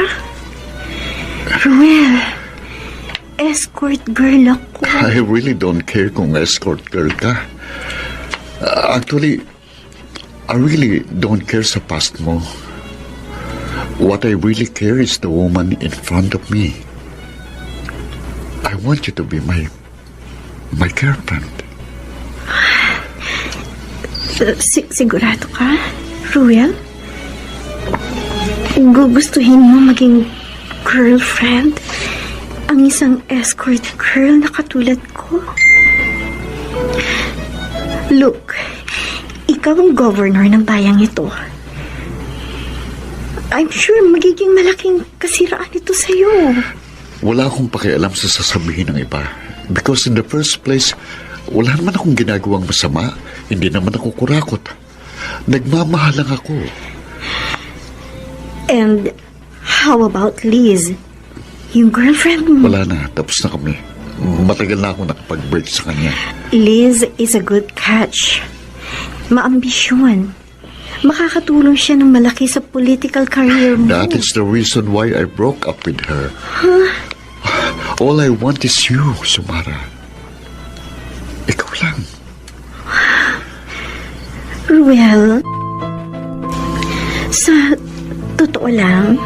Ruel, escort girl ako. I really don't care kung escort girl ka. Actually, I really don't care sa past mo. What I really care is the woman in front of me. I want you to be my girlfriend. Sigurado ka, Ruel? Gugustuhin mo maging girlfriend ang isang escort girl na katulad ko? Look, ikaw ang governor ng bayang ito. I'm sure magiging malaking kasiraan ito sa'yo. Wala akong pakialam sa sasabihin ng iba. Because in the first place, wala naman akong ginagawang masama. Hindi naman ako kurakot. Nagmamahal lang ako. And how about Liz? Yung girlfriend mo? Wala na. Tapos na kami. Matagal na ako nakapag-break sa kanya. Liz is a good catch. Maambisyon. Makakatulong siya ng malaki sa political career mo. That is the reason why I broke up with her. All I want is you, Samara. Ikaw lang. Ruel, sa totoo lang,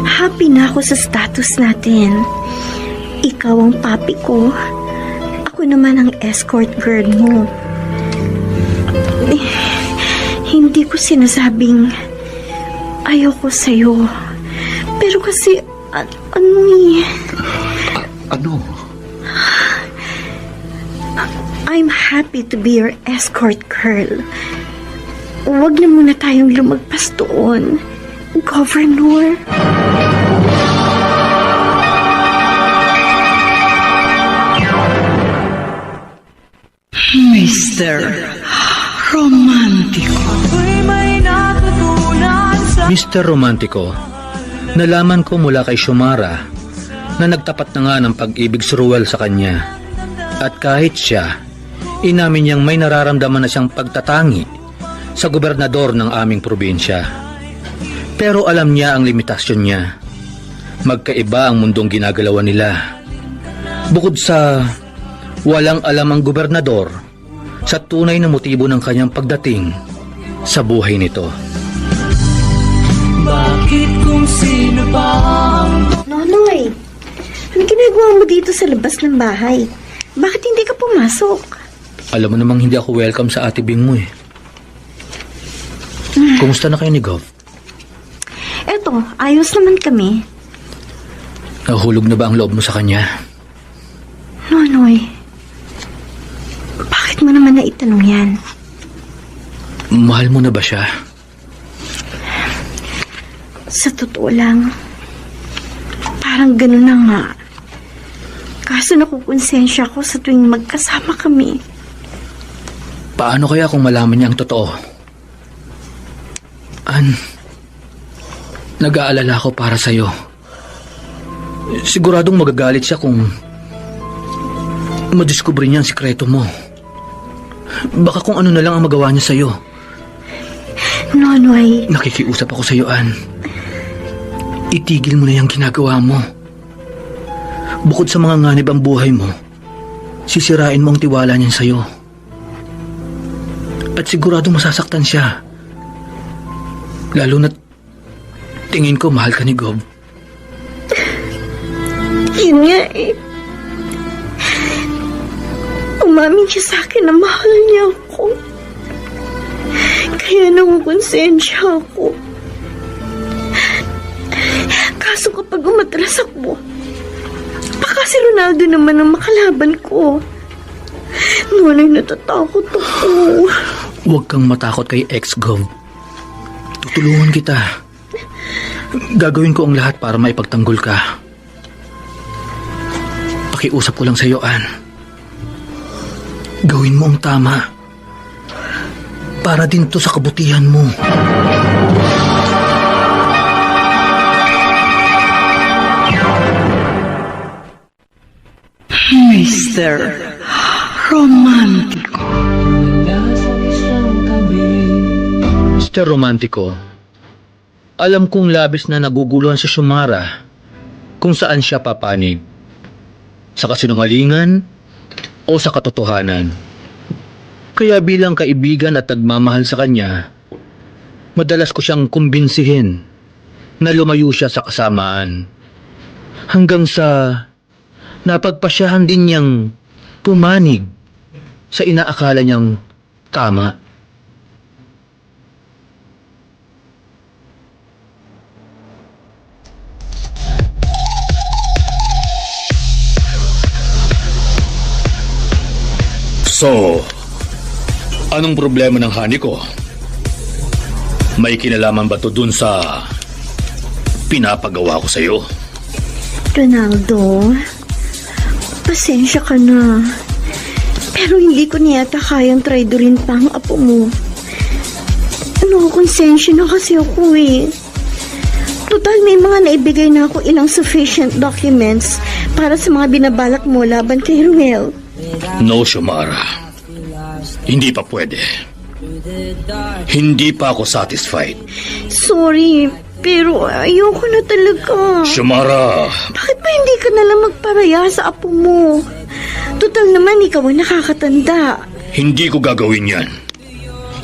happy na ako sa status natin. Ikaw ang papi ko. Ako naman ang escort girl mo. Hindi ko sinasabing ayoko sa'yo. Pero kasi, Ano? I'm happy to be your escort girl. Huwag na muna tayong lumagpas doon, Governor. Mr. Romantico. Mr. Romantico, nalaman ko mula kay Xiomara na nagtapat na nga ng pag-ibig si Ruel sa kanya. At kahit siya, inamin niyang may nararamdaman na siyang pagtatangi sa gobernador ng aming probinsya. Pero alam niya ang limitasyon niya. Magkaiba ang mundong ginagalawan nila. Bukod sa walang alam ang gobernador sa tunay na motibo ng kanyang pagdating sa buhay nito. Bakit kung sino ba ang... Nonoy, ano ginagawa mo dito sa labas ng bahay? Bakit hindi ka pumasok? Alam mo namang hindi ako welcome sa ate Bing mo eh. Kumusta na kayo ni Gov? Eto, ayos naman kami. Nahulog na ba ang loob mo sa kanya? Nonoy, bakit mo naman naitanong yan? Mahal mo na ba siya? Sa totoo lang, parang ganun na nga. Kaso nakukonsensya ko sa tuwing magkasama kami. Paano kaya kung malaman niya ang totoo? Nag-aalala ko para sa'yo. Siguradong magagalit siya kung madiskubre niya ang sikreto mo. Baka kung ano na lang ang magawa niya sa'yo. Nonoy, Nakikiusap ako sa'yo, Ann. Itigil mo na yung ginagawa mo. Bukod sa mga nganib ang buhay mo, sisirain mo ang tiwala niyan sa'yo. At sigurado masasaktan siya. Lalo na tingin ko mahal ka ni Gob. yun nga eh. Umamin siya sa akin na mahal niya ako. Kaya nakukonsensya ako. Kaso kapag umatras ako, baka si Ronaldo naman ang makalaban ko. Ngunit natatakot ako. Huwag kang matakot kay ex-Gov. Tutulungan kita. Gagawin ko ang lahat para maipagtanggol ka. Pakiusap ko lang sa'yo, Ann. Gawin mo ang tama. Para din to sa kabutihan mo. Mr. Romantico. Mr. Romantico, alam kong labis na naguguluhan si Xiomara kung saan siya papanig. Sa kasinungalingan o sa katotohanan. Kaya bilang kaibigan at nagmamahal sa kanya, madalas ko siyang kumbinsihin na lumayo siya sa kasamaan. Hanggang sa napagpasyahan din niyang pumanig sa inaakala niyang tama. So, anong problema ng honey ko? May kinalaman ba to dun sa pinapagawa ko sa'yo? Ronaldo, pasensya ka na. Pero hindi ko niyata kayang traidorin pa ang apo mo. Konsensya na kasi ako eh. Total, may mga naibigay na ako ilang sufficient documents para sa mga binabalak mo laban kay Ruel. No, Xiomara. Hindi pa pwede. Hindi pa ako satisfied. Sorry, pero ayoko na talaga. Xiomara! Bakit ba hindi ka nalang magparaya sa apo mo? Total naman, ikaw ang nakakatanda. Hindi ko gagawin yan.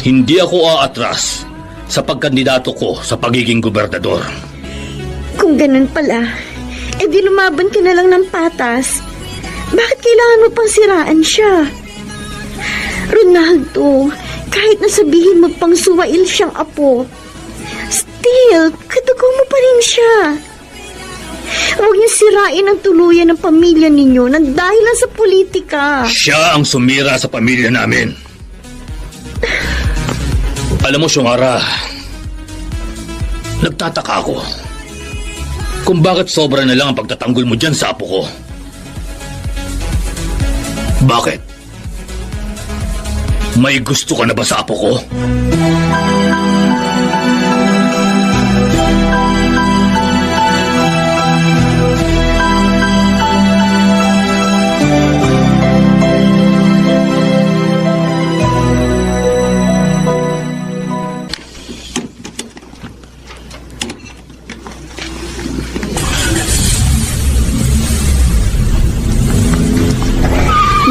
Hindi ako aatras sa pagkandidato ko sa pagiging gobernador. Kung ganun pala, di lumaban ka na lang ng patas. Bakit kailangan mo pang siraan siya? Ronaldo, kahit nasabihin mo pang suwail siyang apo, still, kadugo mo pa rin siya. Huwag niyo sirain ang tuluyan ng pamilya ninyo nang dahil lang sa politika. Siya ang sumira sa pamilya namin. Alam mo, Xiomara, nagtataka ako kung bakit sobra na lang ang pagtatanggol mo dyan sa apo ko. Bakit? May gusto ka na ba sa apo ko?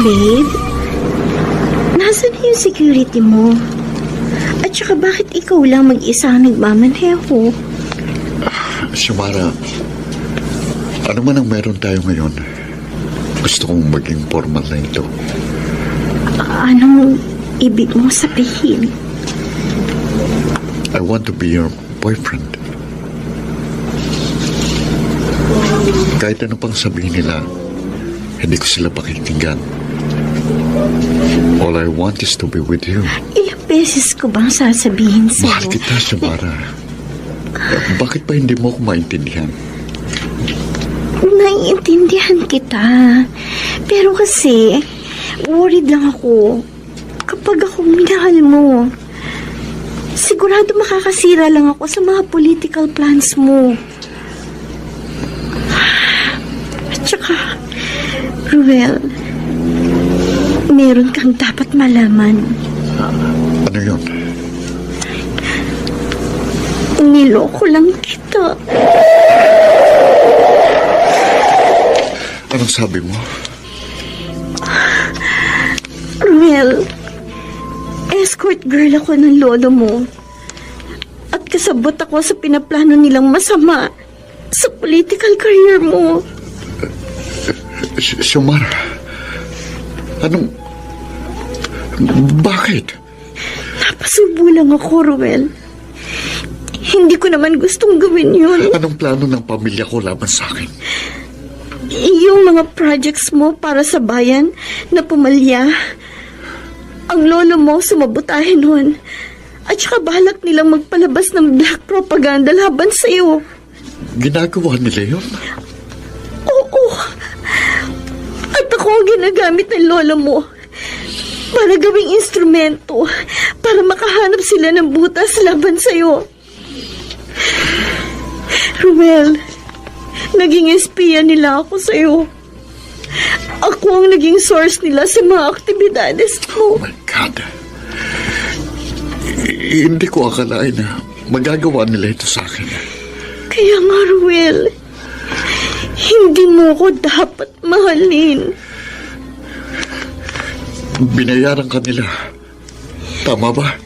Babe, nasaan na yung security mo? At saka bakit ikaw lang mag-isa ang nagmamaneho? Xiomara, ano man ang meron tayo ngayon, gusto kong maging formal na ito. Anong ibig mong sabihin? I want to be your boyfriend. Kahit ano pang sabihin nila, hindi ko sila pakikinggan. All I want is to be with you. Ilang beses ko bang sasabihin sa'yo? Mahal kita, Xiomara. Bakit pa hindi mo ako maintindihan? Naiintindihan kita. Pero kasi, worried lang ako. Kapag ako minahal mo, sigurado makakasira lang ako sa mga political plans mo. At saka, Ruel, meron kang dapat malaman. Ano yun? Niloko lang kita. Anong sabi mo? Ruel, escort girl ako ng lolo mo. At kasabot ako sa pinaplano nilang masama sa political career mo. Xiomara, anong... Bakit? Napasubo lang ako, Ruel. Hindi ko naman gustong gawin yun. Anong plano ng pamilya ko laban sa akin? Yung mga projects mo para sa bayan na pumalya. Ang lolo mo sumabotahin nun. At saka balak nilang magpalabas ng black propaganda laban sa'yo. Ginagawa nila yun? Oo. At ako ang ginagamit ng lolo mo para gawing instrumento para makahanap sila ng butas laban sa'yo. Ruel, naging espiya nila ako sa'yo. Ako ang naging source nila sa mga aktibidades Oh ko. my God. Hindi ko akalain na magagawa nila ito sa akin. Kaya nga, Ruel, hindi mo ko dapat mahalin. Binayaran ka nila. Tama ba?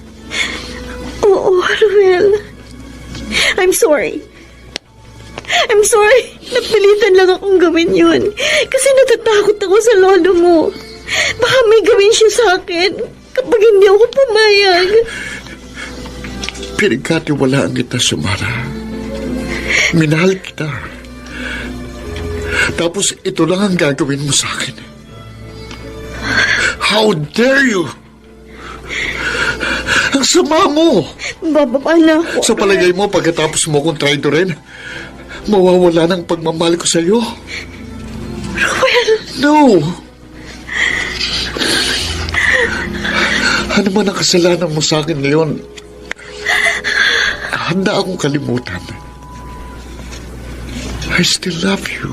Oo, Ruel. I'm sorry. Napilitan lang akong gawin yun. Kasi natatakot ako sa lolo mo. Baka may gawin siya sa akin kapag hindi ako pumayag. Pinagkatiwalaan kita, Sumara. Minahal kita. Tapos ito lang ang gagawin mo sa akin. How dare you? Ang sama mo! Bababa na ako. Sa palagay mo, pagkatapos mo kong traidorin, mawawala ng pagmamahal ko sa iyo? Ruel! No! Ano man ang kasalanan mo sa akin ngayon, handa akong kalimutan. I still love you.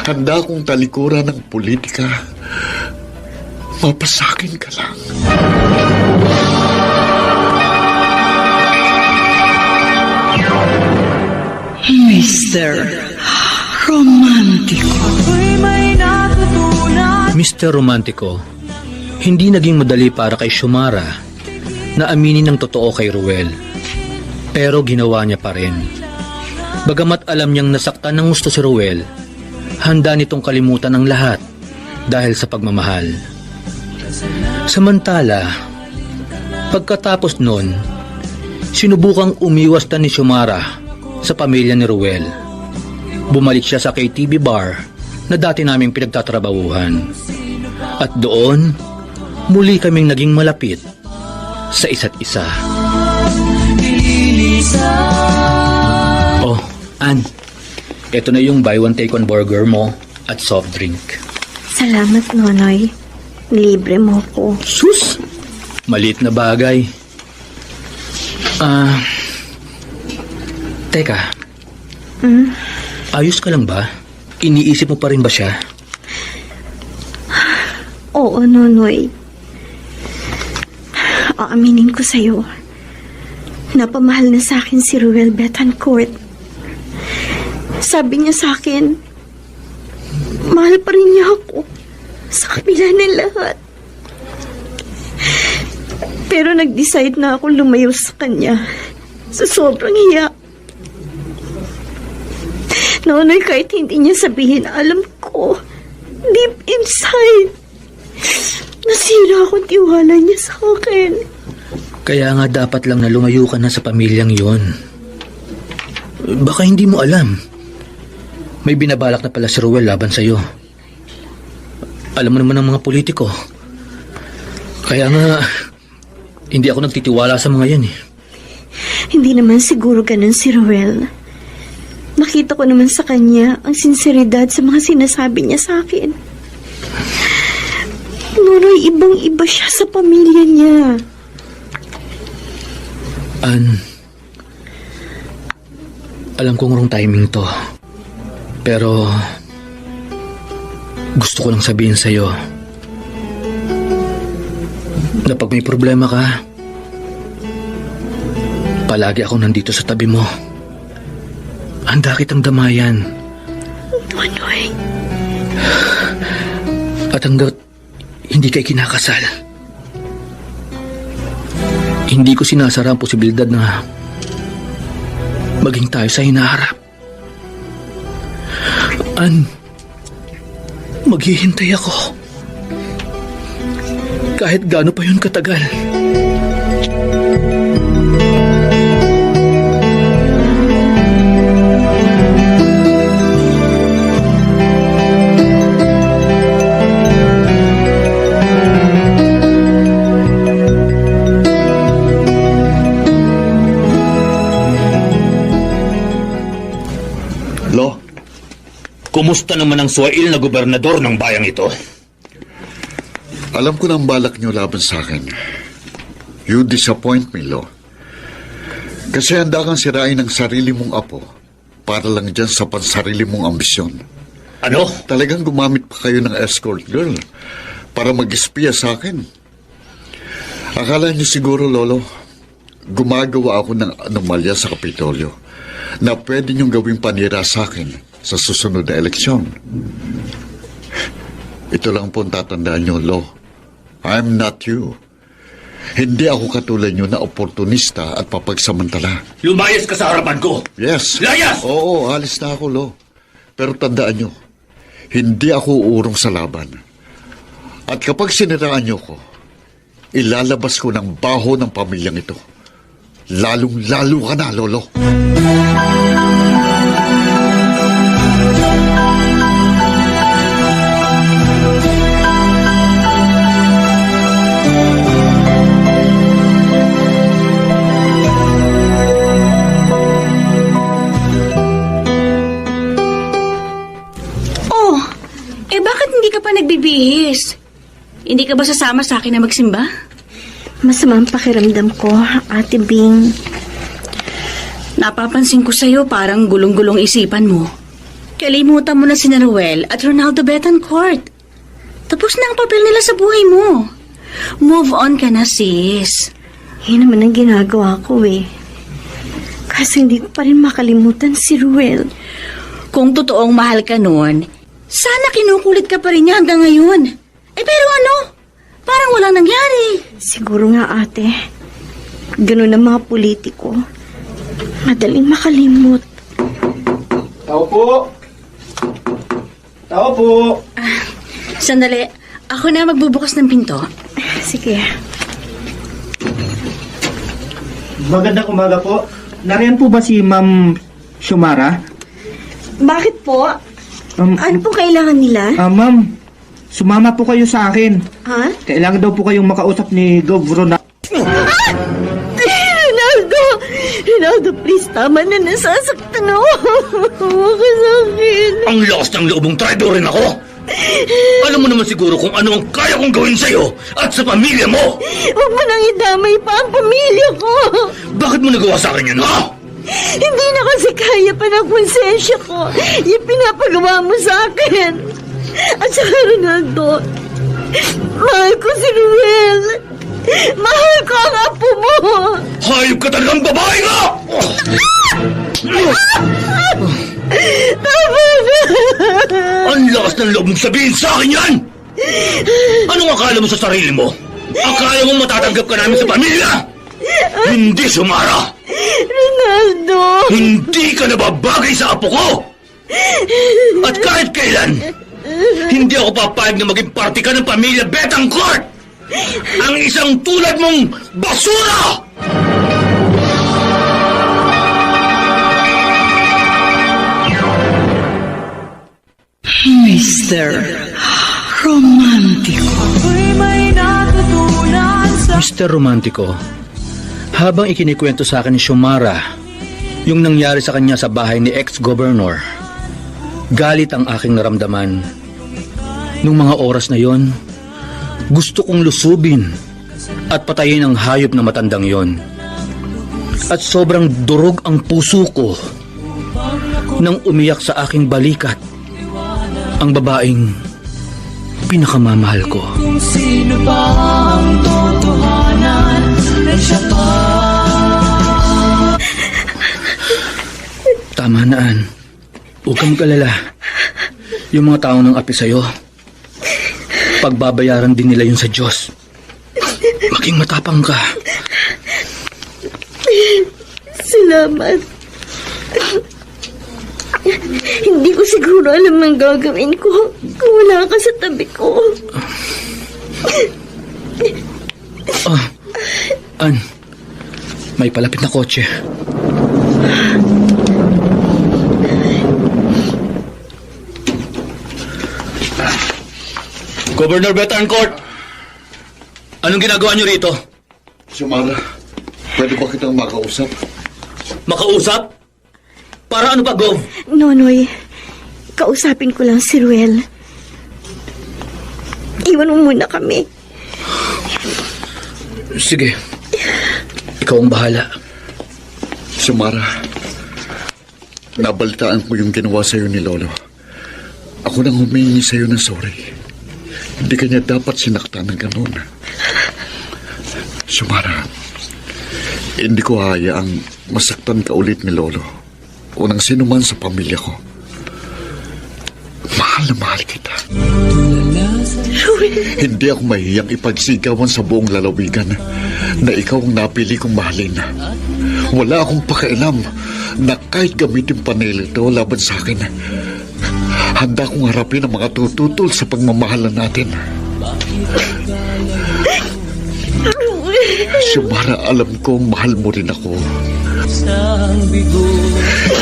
Handa akong talikuran ng politika. Mapasakin ka lang. Mr. Romantico. Mr. Romantico, hindi naging madali para kay Xiomara na aminin ng totoo kay Ruel. Pero ginawa niya pa rin. Bagamat alam niyang nasaktan ng gusto si Ruel, handa nitong kalimutan ang lahat dahil sa pagmamahal. Samantala, pagkatapos nun, sinubukang umiwas na ni Xiomara sa pamilya ni Ruel. Bumalik siya sa KTV bar na dati naming pinagtatrabahuhan. At doon, muli kaming naging malapit sa isa't isa. Oh, Ann, eto na yung buy one take one burger mo at soft drink. Salamat, Nonoy. Libre mo ko. Sus! Maliit na bagay. Teka. Ayos ka lang ba? Iniisip mo pa rin ba siya? Oo, Nonoy. Aaminin ko sa'yo. Napamahal na sa akin si Ruel Betancourt. Sabi niya sa akin, mahal pa rin niya ako sa kabila ng lahat. Pero nag-decide na ako lumayo sa kanya sa sobrang hiya. Nonoy, kahit hindi niya sabihin, alam ko, deep inside, nasira akong tiwala niya sa akin. Kaya nga dapat lang na lumayo ka na sa pamilyang yon. Baka hindi mo alam. May binabalak na pala si Ruel laban sa'yo. Alam mo naman ang mga politiko. Kaya nga, hindi ako nagtitiwala sa mga yan eh. Hindi naman siguro ganun si Ruel. Nakita ko naman sa kanya ang sinseridad sa mga sinasabi niya sa akin. Nonoy, ibang-iba siya sa pamilya niya. Ann, alam kong wrong timing to. Pero gusto ko lang sabihin sa'yo na pag may problema ka, palagi ako nandito sa tabi mo. Handa kitang damayan. Nonoy. At hanggat hindi kay kinakasal, hindi ko sinasara ang posibilidad na maging tayo sa hinaharap. Ann, maghihintay ako. Kahit gaano pa yun katagal. Lo, Kumusta naman ang suwail na gobernador ng bayang ito? alam ko na ang balak niyo laban sa akin. You disappoint me, Lo. Kasi handa kang sirain ang sarili mong apo para lang dyan sa pansarili mong ambisyon. Ano? Talagang gumamit pa kayo ng escort girl para mag-espiya sa akin. Akala niyo siguro, Lolo, gumagawa ako ng anomalya sa Kapitolyo na pwede niyong gawing panira sa akin sa susunod na eleksyon. Ito lang po ang tatandaan niyo, Lo. I'm not you. Hindi ako katulad niyo na oportunista at papagsamantala. Lumayas ka sa harapan ko! Yes. Layas! Oo, alis na ako, Lo. Pero tandaan niyo, hindi ako uurong sa laban. At kapag siniraan niyo ko, ilalabas ko ng baho ng pamilyang ito. Lalong-lalo ka na, Lolo. Oh, bakit hindi ka pa nagbibihis? Hindi ka ba sasama sa akin na magsimba? Masama ang pakiramdam ko, Ate Bing. Napapansin ko sa'yo parang gulong-gulong isipan mo. Kalimutan mo na si Ruel at Ronaldo Betancourt. Tapos na ang papel nila sa buhay mo. Move on ka na, sis. Yan naman ang ginagawa ko eh. Kasi hindi ko pa rin makalimutan si Ruel. Kung totoong mahal ka noon, sana kinukulit ka pa rin niya hanggang ngayon. Pero ano? Parang walang nangyari. Siguro nga, ate. Ganun ang mga politiko. Madaling makalimot. Tao po! Tao po! Sandali, ako na magbubukas ng pinto. Sige. Magandang umaga po. Nariyan po ba si Ma'am Xiomara? Bakit po? Ano po kailangan nila? Ma'am, sumama po kayo sa akin. Ha? Kailangan daw po kayong makausap ni Gov. Ronaldo! Ronaldo, please, tama na, nasasaktan ako. Huwag ka sa akin. Ang lakas ng loob mong traitor rin ako! Alam mo naman siguro kung ano ang kaya kong gawin sa'yo at sa pamilya mo! Huwag mo nang idamay pa ang pamilya ko. Bakit mo nagawa sa akin yun, ha? Hindi na kasi kaya pa ng konsensya ko yung pinapagawa mo sa akin. At saka, Ronaldo, mahal ko si Ruel. Mahal ko ang apo mo. Hayop ka talagang babae ka! Tama na. Ang lakas ng loob mong sabihin sa akin yan! Anong akala mo sa sarili mo? Akala mo matatanggap ka namin sa pamilya? Hindi, Xiomara! Ronaldo! Hindi ka nababagay sa apo ko! At kahit kailan, hindi ako papayag na maging parte ka ng pamilya Betancourt! Ang isang tulad mong basura! Mr. Romantico. Mr. Romantico, habang ikinikwento sa akin ni Xiomara yung nangyari sa kanya sa bahay ni ex-governor, galit ang aking naramdaman. Nung mga oras na yon, gusto kong lusubin at patayin ang hayop na matandang yon. At sobrang durog ang puso ko nang umiyak sa aking balikat ang babaeng pinakamamahal ko. Kung sino ba ang totohanan ay siya pa. Tama na, Ann. Huwag kang mag-alala. Yung mga taong nang api sa'yo, pagbabayaran din nila yun sa Diyos. Maging matapang ka. Salamat. Hindi ko siguro alam ang gagawin ko kung wala ka sa tabi ko. Ann, may palapit na kotse. Governor Betancourt, anong ginagawa niyo rito? Xiomara, pwede ba kitang makausap? Makausap? Para ano pa, Gov? Nonoy, kausapin ko lang si Ruel. Iwan mo muna kami. Sige. Ikaw ang bahala. Xiomara, nabalitaan ko yung ginawa sa'yo ni Lolo. Ako Ako nang humingi sa'yo ng sorry. Hindi kanya dapat sinaktan ng ganun. Xiomara, hindi ko hayaang masaktan ka ulit ni Lolo o ng sino man sa pamilya ko. Mahal na mahal kita. Hindi ako mahiyang ipagsigawan sa buong lalawigan na ikaw ang napili kong mahalin. Wala akong pakialam na kahit gamitin pa nila ito laban sa akin. Handa kong harapin ang mga tututol sa pagmamahalan natin. Xiomara, alam ko mahal mo rin ako.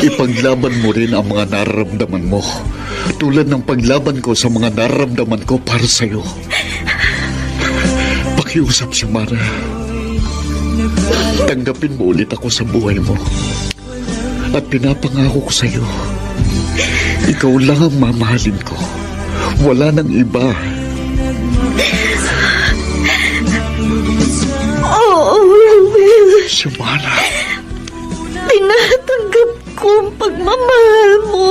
Ipaglaban mo rin ang mga nararamdaman mo, tulad ng paglaban ko sa mga nararamdaman ko para sa'yo. Pakiusap, Xiomara. Tanggapin mo ulit ako sa buhay mo. At pinapangako ko sa'yo, ikaw lang ang mamahalin ko. Wala nang iba. Oo, Will. Xiomara. Tinatanggap ko ang pagmamahal mo.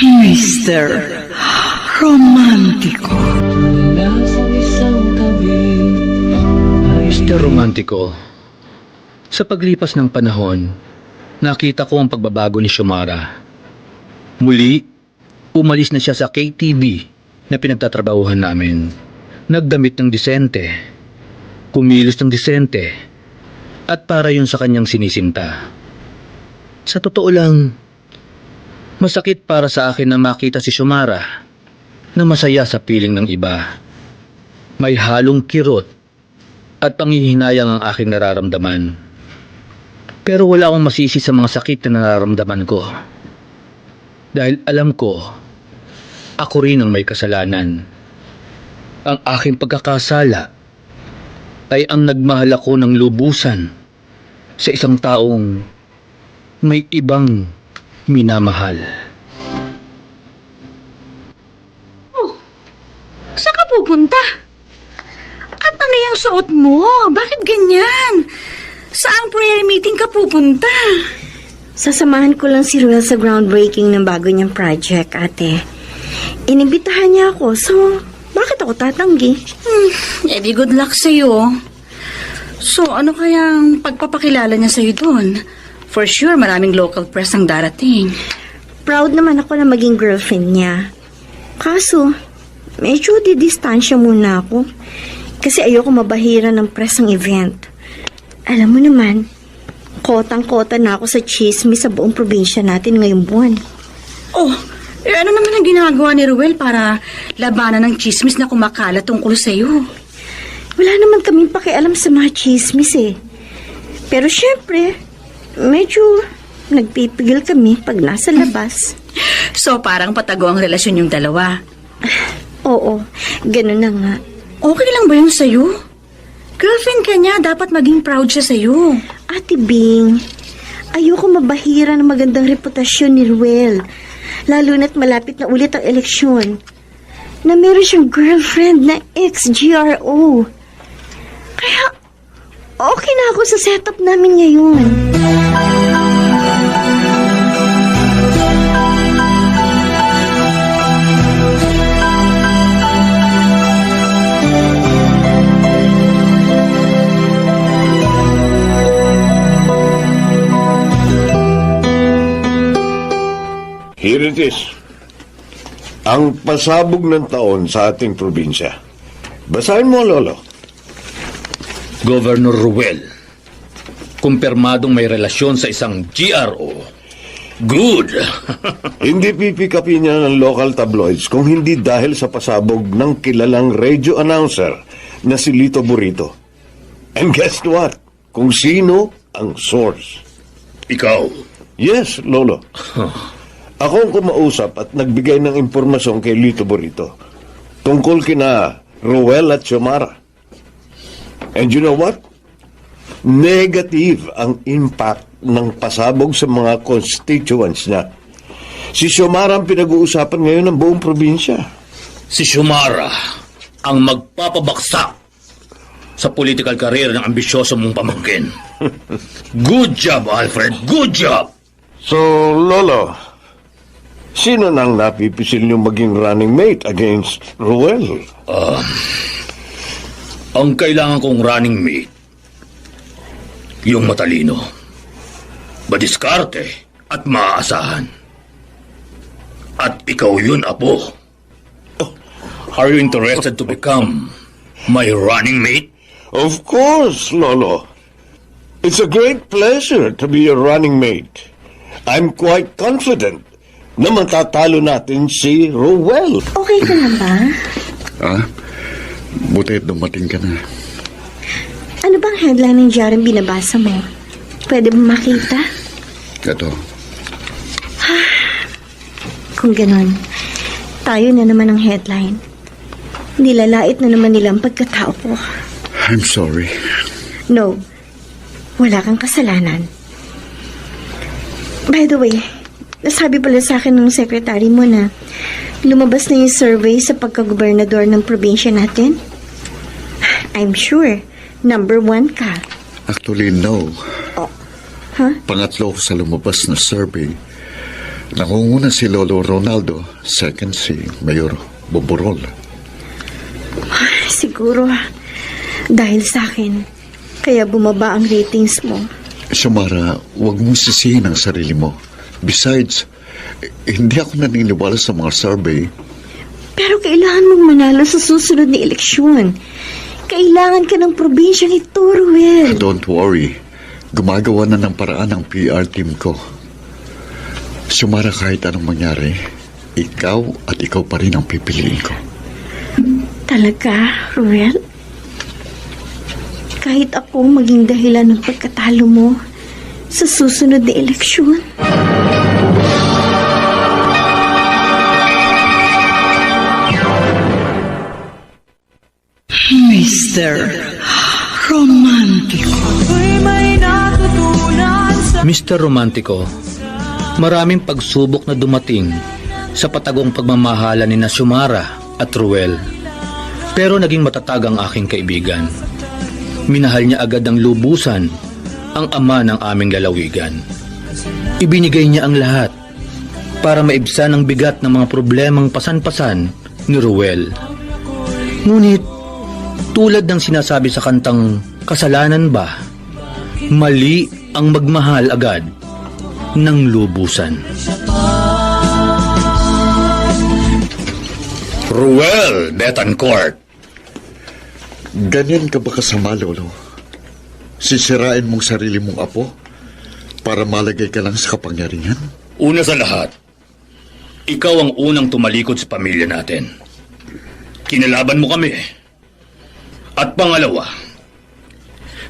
Mr. Romantiko. Mr. Romantiko, sa paglipas ng panahon, nakita ko ang pagbabago ni Xiomara. Muli, umalis na siya sa KTV na pinagtatrabahuhan namin. Nagdamit ng disente, kumilos ng disente, at para yun sa kanyang sinisinta. Sa totoo lang, masakit para sa akin na makita si Xiomara na masaya sa piling ng iba. May halong kirot at panghihinayang ang aking nararamdaman. Pero wala akong masisi sa mga sakit na nararamdaman ko. Dahil alam ko, ako rin ang may kasalanan. Ang aking pagkakasala ay ang nagmahal ako ng lubusan sa isang taong may ibang minamahal. Saan ka pupunta? At ano yung suot mo? Bakit ganyan? Saang prayer meeting ka pupunta? Sasamahan ko lang si Ruel sa groundbreaking ng bago niyang project, ate. Inibitahan niya ako, so bakit ako tatanggi? Di good luck sa'yo. So, ano kayang pagpapakilala niya sa'yo doon? For sure, maraming local press ang darating. Proud naman ako na maging girlfriend niya. Kaso, medyo didistansya muna ako. Kasi ayoko mabahira ng press ang event. Alam mo naman, kotang-kota na ako sa chismis sa buong probinsya natin ngayong buwan. Oh, ano naman ang ginagawa ni Ruel para labanan ng chismis na kumakalat tungkol sa'yo? Wala naman kaming pakialam sa mga chismis eh. Pero syempre, medyo nagpipigil kami pag nasa labas. So, parang patago ang relasyon yung dalawa. Oo, ganun na nga. Okay lang ba yun sa'yo? Girlfriend ka niya, dapat maging proud siya sa'yo. Ate Bing, ayoko mabahira ng magandang reputasyon ni Ruel. Lalo na't malapit na ulit ang eleksyon. Na meron siyang girlfriend na ex-GRO. Kaya, okay na ako sa setup namin ngayon. Here it is. Ang pasabog ng taon sa ating probinsya. Basahin mo, Lolo. Governor Ruel, kumpirmadong may relasyon sa isang GRO. Good! Hindi pipikapin niya ng local tabloids kung hindi dahil sa pasabog ng kilalang radio announcer na si Lito Burrito. And guess what? Kung sino ang source. Ikaw. Yes, Lolo. Ako ang kumausap at nagbigay ng impormasyon kay Lito Burrito tungkol kina Ruel at Xiomara. And you know what? Negative ang impact ng pasabog sa mga constituents niya. Si Xiomara ang pinag-uusapan ngayon ng buong probinsya. Si Xiomara ang magpapabaksak sa political career ng ambisyoso mong pamangkin. Good job, Alfred. Good job! So, Lolo, sino nang napipisil niyo maging running mate against Ruel? Ang kailangan kong running mate, yung matalino, madiskarte at maaasahan. At ikaw yun, Apo. Are you interested to become my running mate? Of course, Lolo. It's a great pleasure to be your running mate. I'm quite confident na matatalo natin si Ruel. Okay ka na ba? Buti dumating ka na. Ano bang headline ng diaryong binabasa mo? Pwede ba makita? Ito. Kung ganon, tayo na naman ang headline. Nilalait na naman nila ang pagkatao ko. I'm sorry. No, wala kang kasalanan. By the way, nasabi pala sa akin ng secretary mo na lumabas na yung survey sa pagkagobernador ng probinsya natin. I'm sure, number 1 ka. Actually, no. Huh? Pangatlo ko sa lumabas na survey. Nangunguna si Lolo Ronaldo, second si Mayor Boborol. Siguro, dahil sa akin, kaya bumaba ang ratings mo. Samara, huwag mong sisihin ang sarili mo. Besides, hindi ako naniniwala sa mga survey. Pero kailangan mong manalo sa susunod na eleksyon. Kailangan ka ng probinsyang ito, Ruel. Don't worry. Gumagawa na ng paraan ang PR team ko. Samara, kahit anong mangyari, ikaw at ikaw pa rin ang pipiliin ko. Talaga, Ruel? Kahit ako maging dahilan ng pagkatalo mo sa susunod na eleksyon? Mr. Romantico. Ako'y may natutunan sa Mr. Romantico, maraming pagsubok na dumating sa patagong pagmamahala ni Xiomara at Ruel. Pero naging matatag ang aking kaibigan. Minahal niya agad ng lubusan ang ama ng aming lalawigan. Ibinigay niya ang lahat para maibsan ang bigat ng mga problemang pasan-pasan ni Ruel. Ngunit, tulad ng sinasabi sa kantang Kasalanan Ba, mali ang magmahal agad ng lubusan. Ruel Betancourt. Ganyan ka ba kasama, Lolo? Sisirain mong sarili mong apo para malagay ka lang sa kapangyarihan? Una sa lahat, ikaw ang unang tumalikod sa pamilya natin. Kinalaban mo kami. At pangalawa,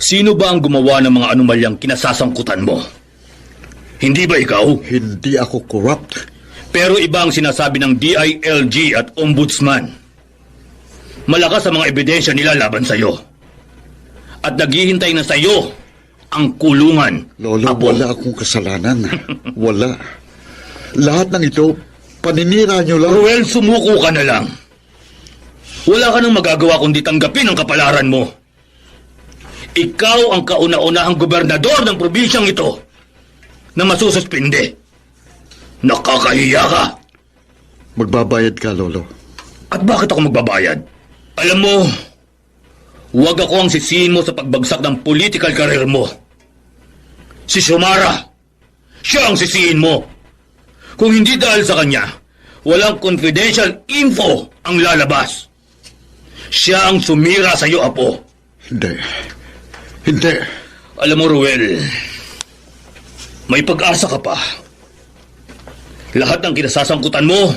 sino ba ang gumawa ng mga anomalyang kinasasangkutan mo? Hindi ba ikaw? Hindi ako corrupt. Pero iba ang sinasabi ng DILG at Ombudsman. Malakas ang mga ebidensya nila laban sa'yo. At naghihintay na sa'yo ang kulungan. Lolo, Apo. wala akong kasalanan. Wala. Lahat ng ito, paninira niyo lang. Ruel, sumuko ka na lang. Wala ka nang magagawa kundi tanggapin ang kapalaran mo. Ikaw ang kauna-unahang gobernador ng probinsyang ito na masususpinde. Nakakahiya ka. Magbabayad ka, Lolo. At bakit ako magbabayad? Alam mo, huwag ako ang sisihin mo sa pagbagsak ng political career mo. Si Xiomara, siya ang sisihin mo. Kung hindi dahil sa kanya, walang confidential info ang lalabas. Siya ang sumira sa iyo, Apo. Hindi. Hindi. Alam mo, Ruel, may pag-asa ka pa. Lahat ng kinasasangkutan mo,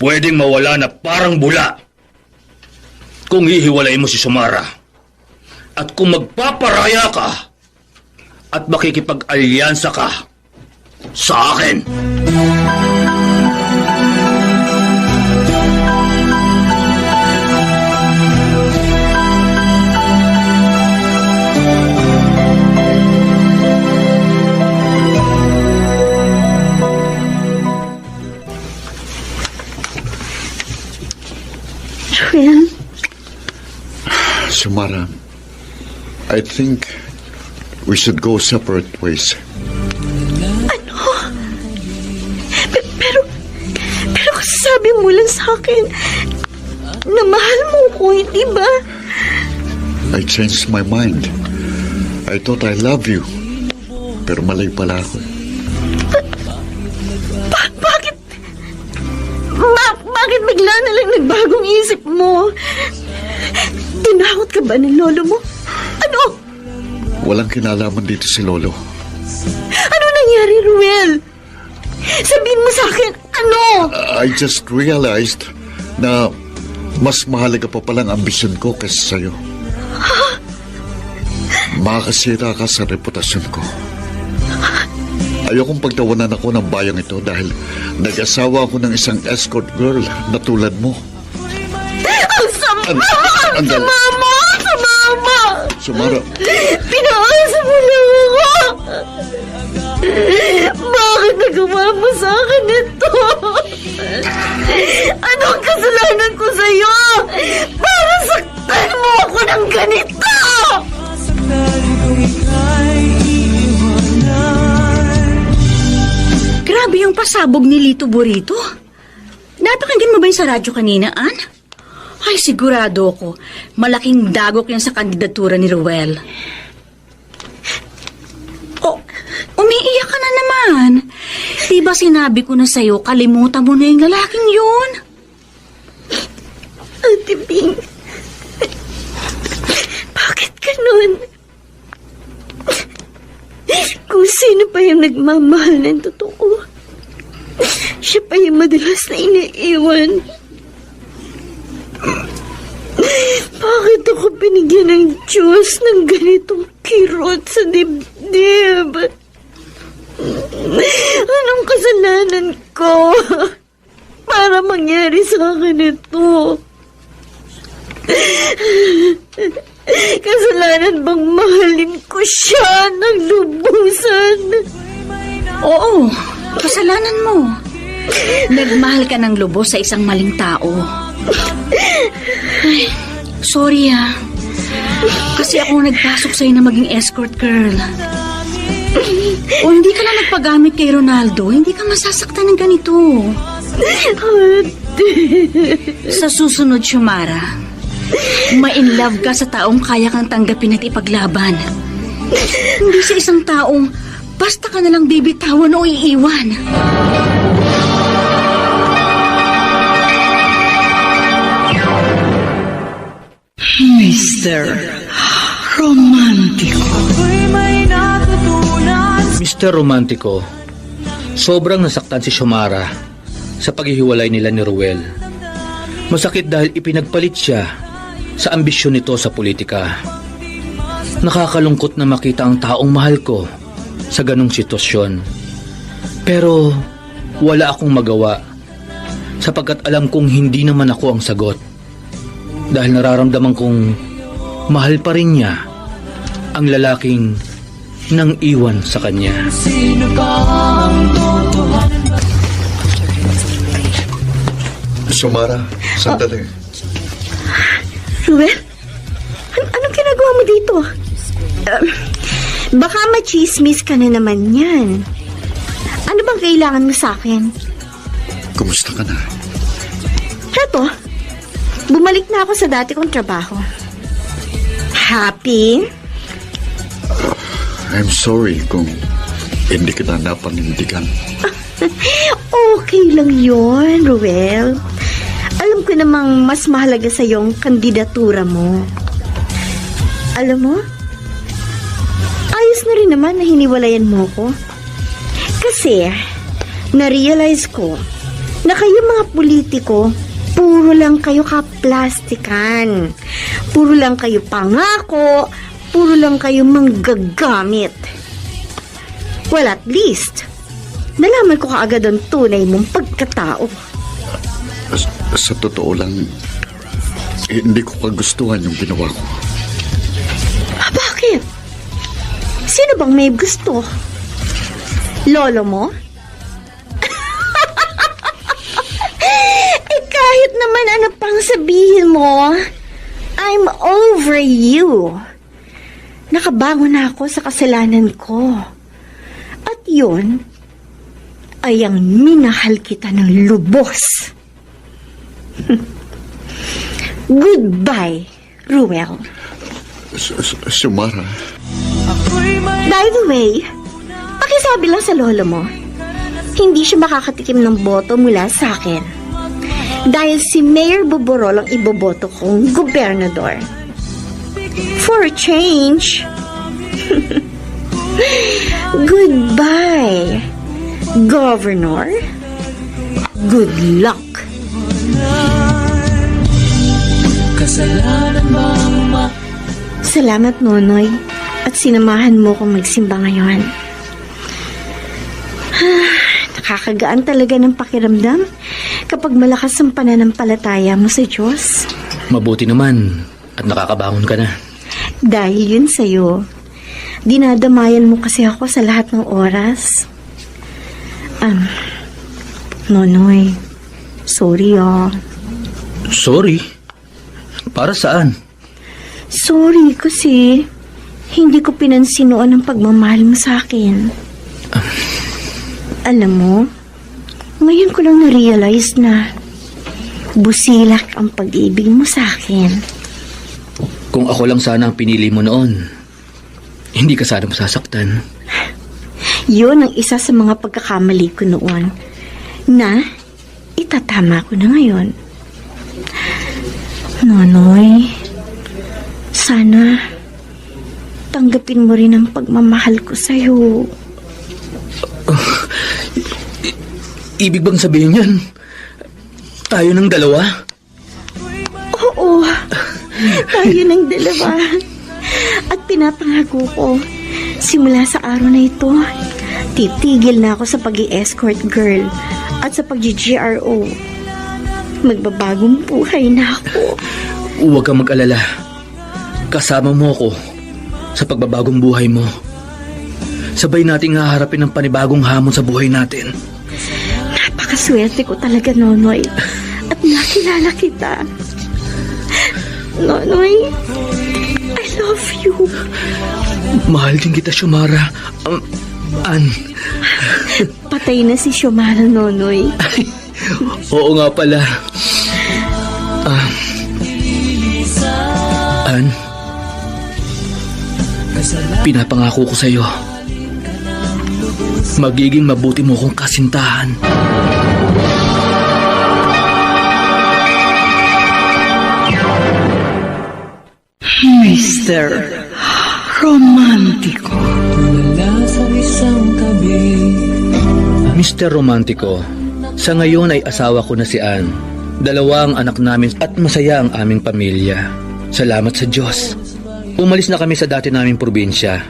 pwedeng mawala na parang bula. Kung hihiwalay mo si Xiomara, at kung magpaparaya ka, at makikipag-alyansa ka sa akin. Ruel, Sumara, I think we should go separate ways. Pero kasabi mo lang sa akin na mahal mo ko, hindi ba? I changed my mind. I thought I love you. Pero mali pala ako. Bakit bigla na lang nagbagong isip mo? Tinakot ka ba ng lolo mo? Ano? Walang kinalaman dito si Lolo. Ano nangyari, Ruel? Sabihin mo sa akin, ano? I just realized na mas mahalaga pa palang ambisyon ko kaysa sa'yo. Makakasira ka sa reputasyon ko. Ayokong pagtawanan ako ng bayang ito dahil nag-asawa ako ng isang escort girl na tulad mo. Ang sama! Ang Andal. sama mo! Sumara, Pinaasa mo lang ako! Bakit nagawa mo sa akin ito? Anong kasalanan ko sa'yo? Para saktan mo ako ng ganito! Grabe yung pasabog ni Lito Burrito. Napakinggan mo ba yung sa radyo kanina, Ann? Ay, sigurado ko, malaking dagok yan sa kandidatura ni Ruel. Oh, umiiyak ka na naman. Diba sinabi ko na sa'yo, kalimutan mo na yung lalaking yun? Ate Bing, bakit ganun? Kung sino pa yung nagmamahal ng totoo, siya pa yung madalas na iniiwan. Bakit ako binigyan ng Diyos ng ganitong kirot sa dibdib? Anong kasalanan ko para mangyari sa akin ito? Kasalanan bang mahalin ko siya ng lubusan? Oo, kasalanan mo. Nagmahal ka ng lubos sa isang maling tao. Ay, sorry kasi ako nagpasok sa'yo na maging escort girl. O hindi ka na nagpagamit kay Ronaldo, hindi ka masasaktan ng ganito. Sa susunod, Xiomara, ma-in love ka sa taong kaya kang tanggapin at ipaglaban. Hindi sa isang taong basta ka nalang bibitawan o iiwan. Mr. Romantico. Mr. Romantico, sobrang nasaktan si Xiomara sa paghihiwalay nila ni Ruel. Masakit dahil ipinagpalit siya sa ambisyon nito sa politika. Nakakalungkot na makita ang taong mahal ko sa ganong sitwasyon. Pero wala akong magawa sapagkat alam kong hindi naman ako ang sagot. Dahil nararamdaman kong mahal pa rin niya ang lalaking nang iwan sa kanya. Sumara, sandali. Ruel, anong ginagawa mo dito? Baka machismis ka na naman yan. Ano bang kailangan mo sa akin? Kumusta ka na? Eto, bumalik na ako sa dati kong trabaho. Happy? I'm sorry kung hindi kita napanindigan. Okay lang yun, Ruel. Alam ko namang mas mahalaga sa yung kandidatura mo. Alam mo, ayos na rin naman na hiniwalayan mo ko. Kasi, na-realize ko na kayo mga politiko, puro lang kayo kaplastikan. Puro lang kayo pangako, puro lang kayo manggagamit. Well, at least, nalaman ko kaagad ang tunay mong pagkatao. Sa totoo lang, hindi ko kagustuhan yung ginawa ko. Bakit? Sino bang may gusto? Lolo mo? Kahit naman ano pang sabihin mo, I'm over you. Nakabangon na ako sa kasalanan ko. At yun ay ang minahal kita ng lubos. Goodbye, Ruel. Xiomara. By the way, pakisabi lang sa lolo mo, hindi siya makakatikim ng boto mula sa akin. Dahil si Mayor Boborol ang iboboto kong gobernador. For a change. Goodbye, Governor. Good luck. Kasalanan bang Salamat, Nonoy, at sinamahan mo kong magsimba ngayon. Nakakagaan talaga ng pakiramdam kapag malakas ang pananampalataya mo sa Diyos. Mabuti naman at nakakabangon ka na. Dahil yun sa'yo, dinadamayan mo kasi ako sa lahat ng oras. Nonoy, sorry Sorry? Para saan? Sorry kasi hindi ko pinansin noon ang pagmamahal mo sa akin. Alam mo, ngayon ko lang na-realize na busilak ang pag-ibig mo sa akin. Kung ako lang sana ang pinili mo noon, hindi ka sana masasaktan. Yun ang isa sa mga pagkakamali ko noon na itatama ko na ngayon. Nonoy, sana tanggapin mo rin ang pagmamahal ko sa'yo. Ibig bang sabihin yan? Tayo ng dalawa? Oo, tayo ng dalawa. At pinapangako ko, simula sa araw na ito, titigil na ako sa pag-i-escort girl at sa pag-GRO. Magbabagong buhay na ako. Huwag kang mag-alala. Kasama mo ako sa pagbabagong buhay mo. Sabay nating haharapin ang panibagong hamon sa buhay natin. Napakaswerte ko talaga, Nonoy. At nakilala kita. Nonoy, I love you. Mahal din kita, Xiomara. Ann. Patay na si Xiomara, Nonoy. Oo nga pala. Ann, pinapangako ko sa'yo, magiging mabuti mo kong kasintahan. Mr. Romantiko. wala sa isang tabi? Mr. Romantico, sa ngayon ay asawa ko na si Ann. Dalawa ang anak namin at masaya ang aming pamilya. Salamat sa Diyos. Umalis na kami sa dati naming probinsya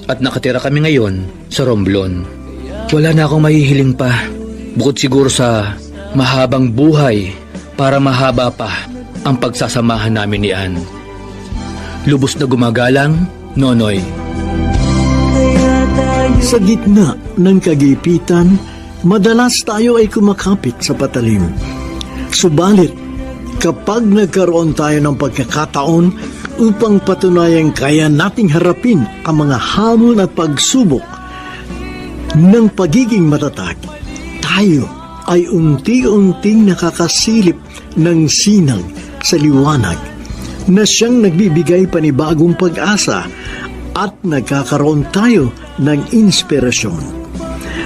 at nakatira kami ngayon sa Romblon. Wala na akong mahihiling pa, bukod siguro sa mahabang buhay para mahaba pa ang pagsasamahan namin ni Ann. Lubos na gumagalang, Nonoy. Sa gitna ng kagipitan, madalas tayo ay kumakapit sa patalim. Subalit, kapag nagkaroon tayo ng pagkakataon upang patunayang kaya nating harapin ang mga hamon at pagsubok ng pagiging matatag, tayo ay unti-unting nakakasilip ng sinag sa liwanag na siyang nagbibigay panibagong pag-asa at nagkakaroon tayo ng inspirasyon.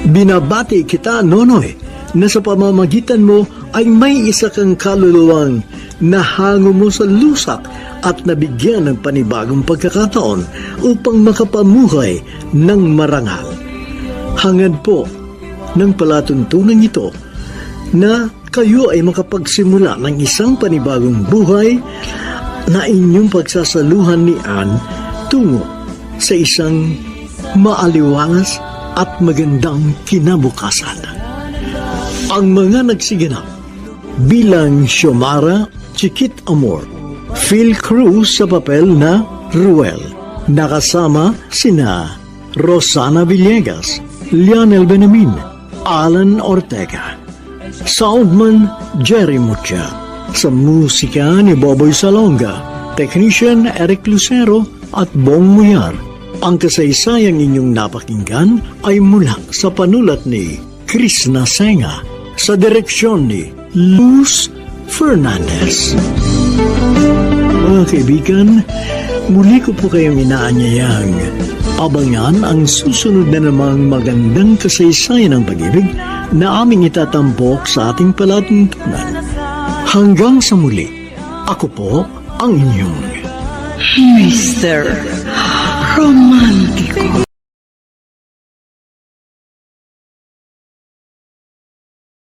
Binabati kita, Nonoy, na sa pamamagitan mo ay may isa kang kaluluwang nahango mo sa lusak at nabigyan ng panibagong pagkakataon upang makapamuhay ng marangal. Hangad po ng palatuntunan ito na kayo ay makapagsimula ng isang panibagong buhay na inyong pagsasaluhan ni Ann tungo sa isang maaliwalas at magandang kinabukasan. Ang mga nagsiganap bilang Xiomara Chiquit Amor, Phil Cruz sa papel na Ruel, nakasama sina Rosana Villegas, Lionel Benamin, Alan Ortega, Soundman Jerry Mucha, sa musika ni Boboy Salonga, Technician Eric Lucero at Bong Muyar. Ang kasaysayang inyong napakinggan ay mula sa panulat ni Chris Nasenga sa direksyon ni Luz Fernandez. Mga kaibigan, muli ko po kayong inaanyayang abangan ang susunod na namang magandang kasaysayan ng pag-ibig na aming itatampok sa ating palatuntunan. Hanggang sa muli, ako po ang inyong Mr. Romántico.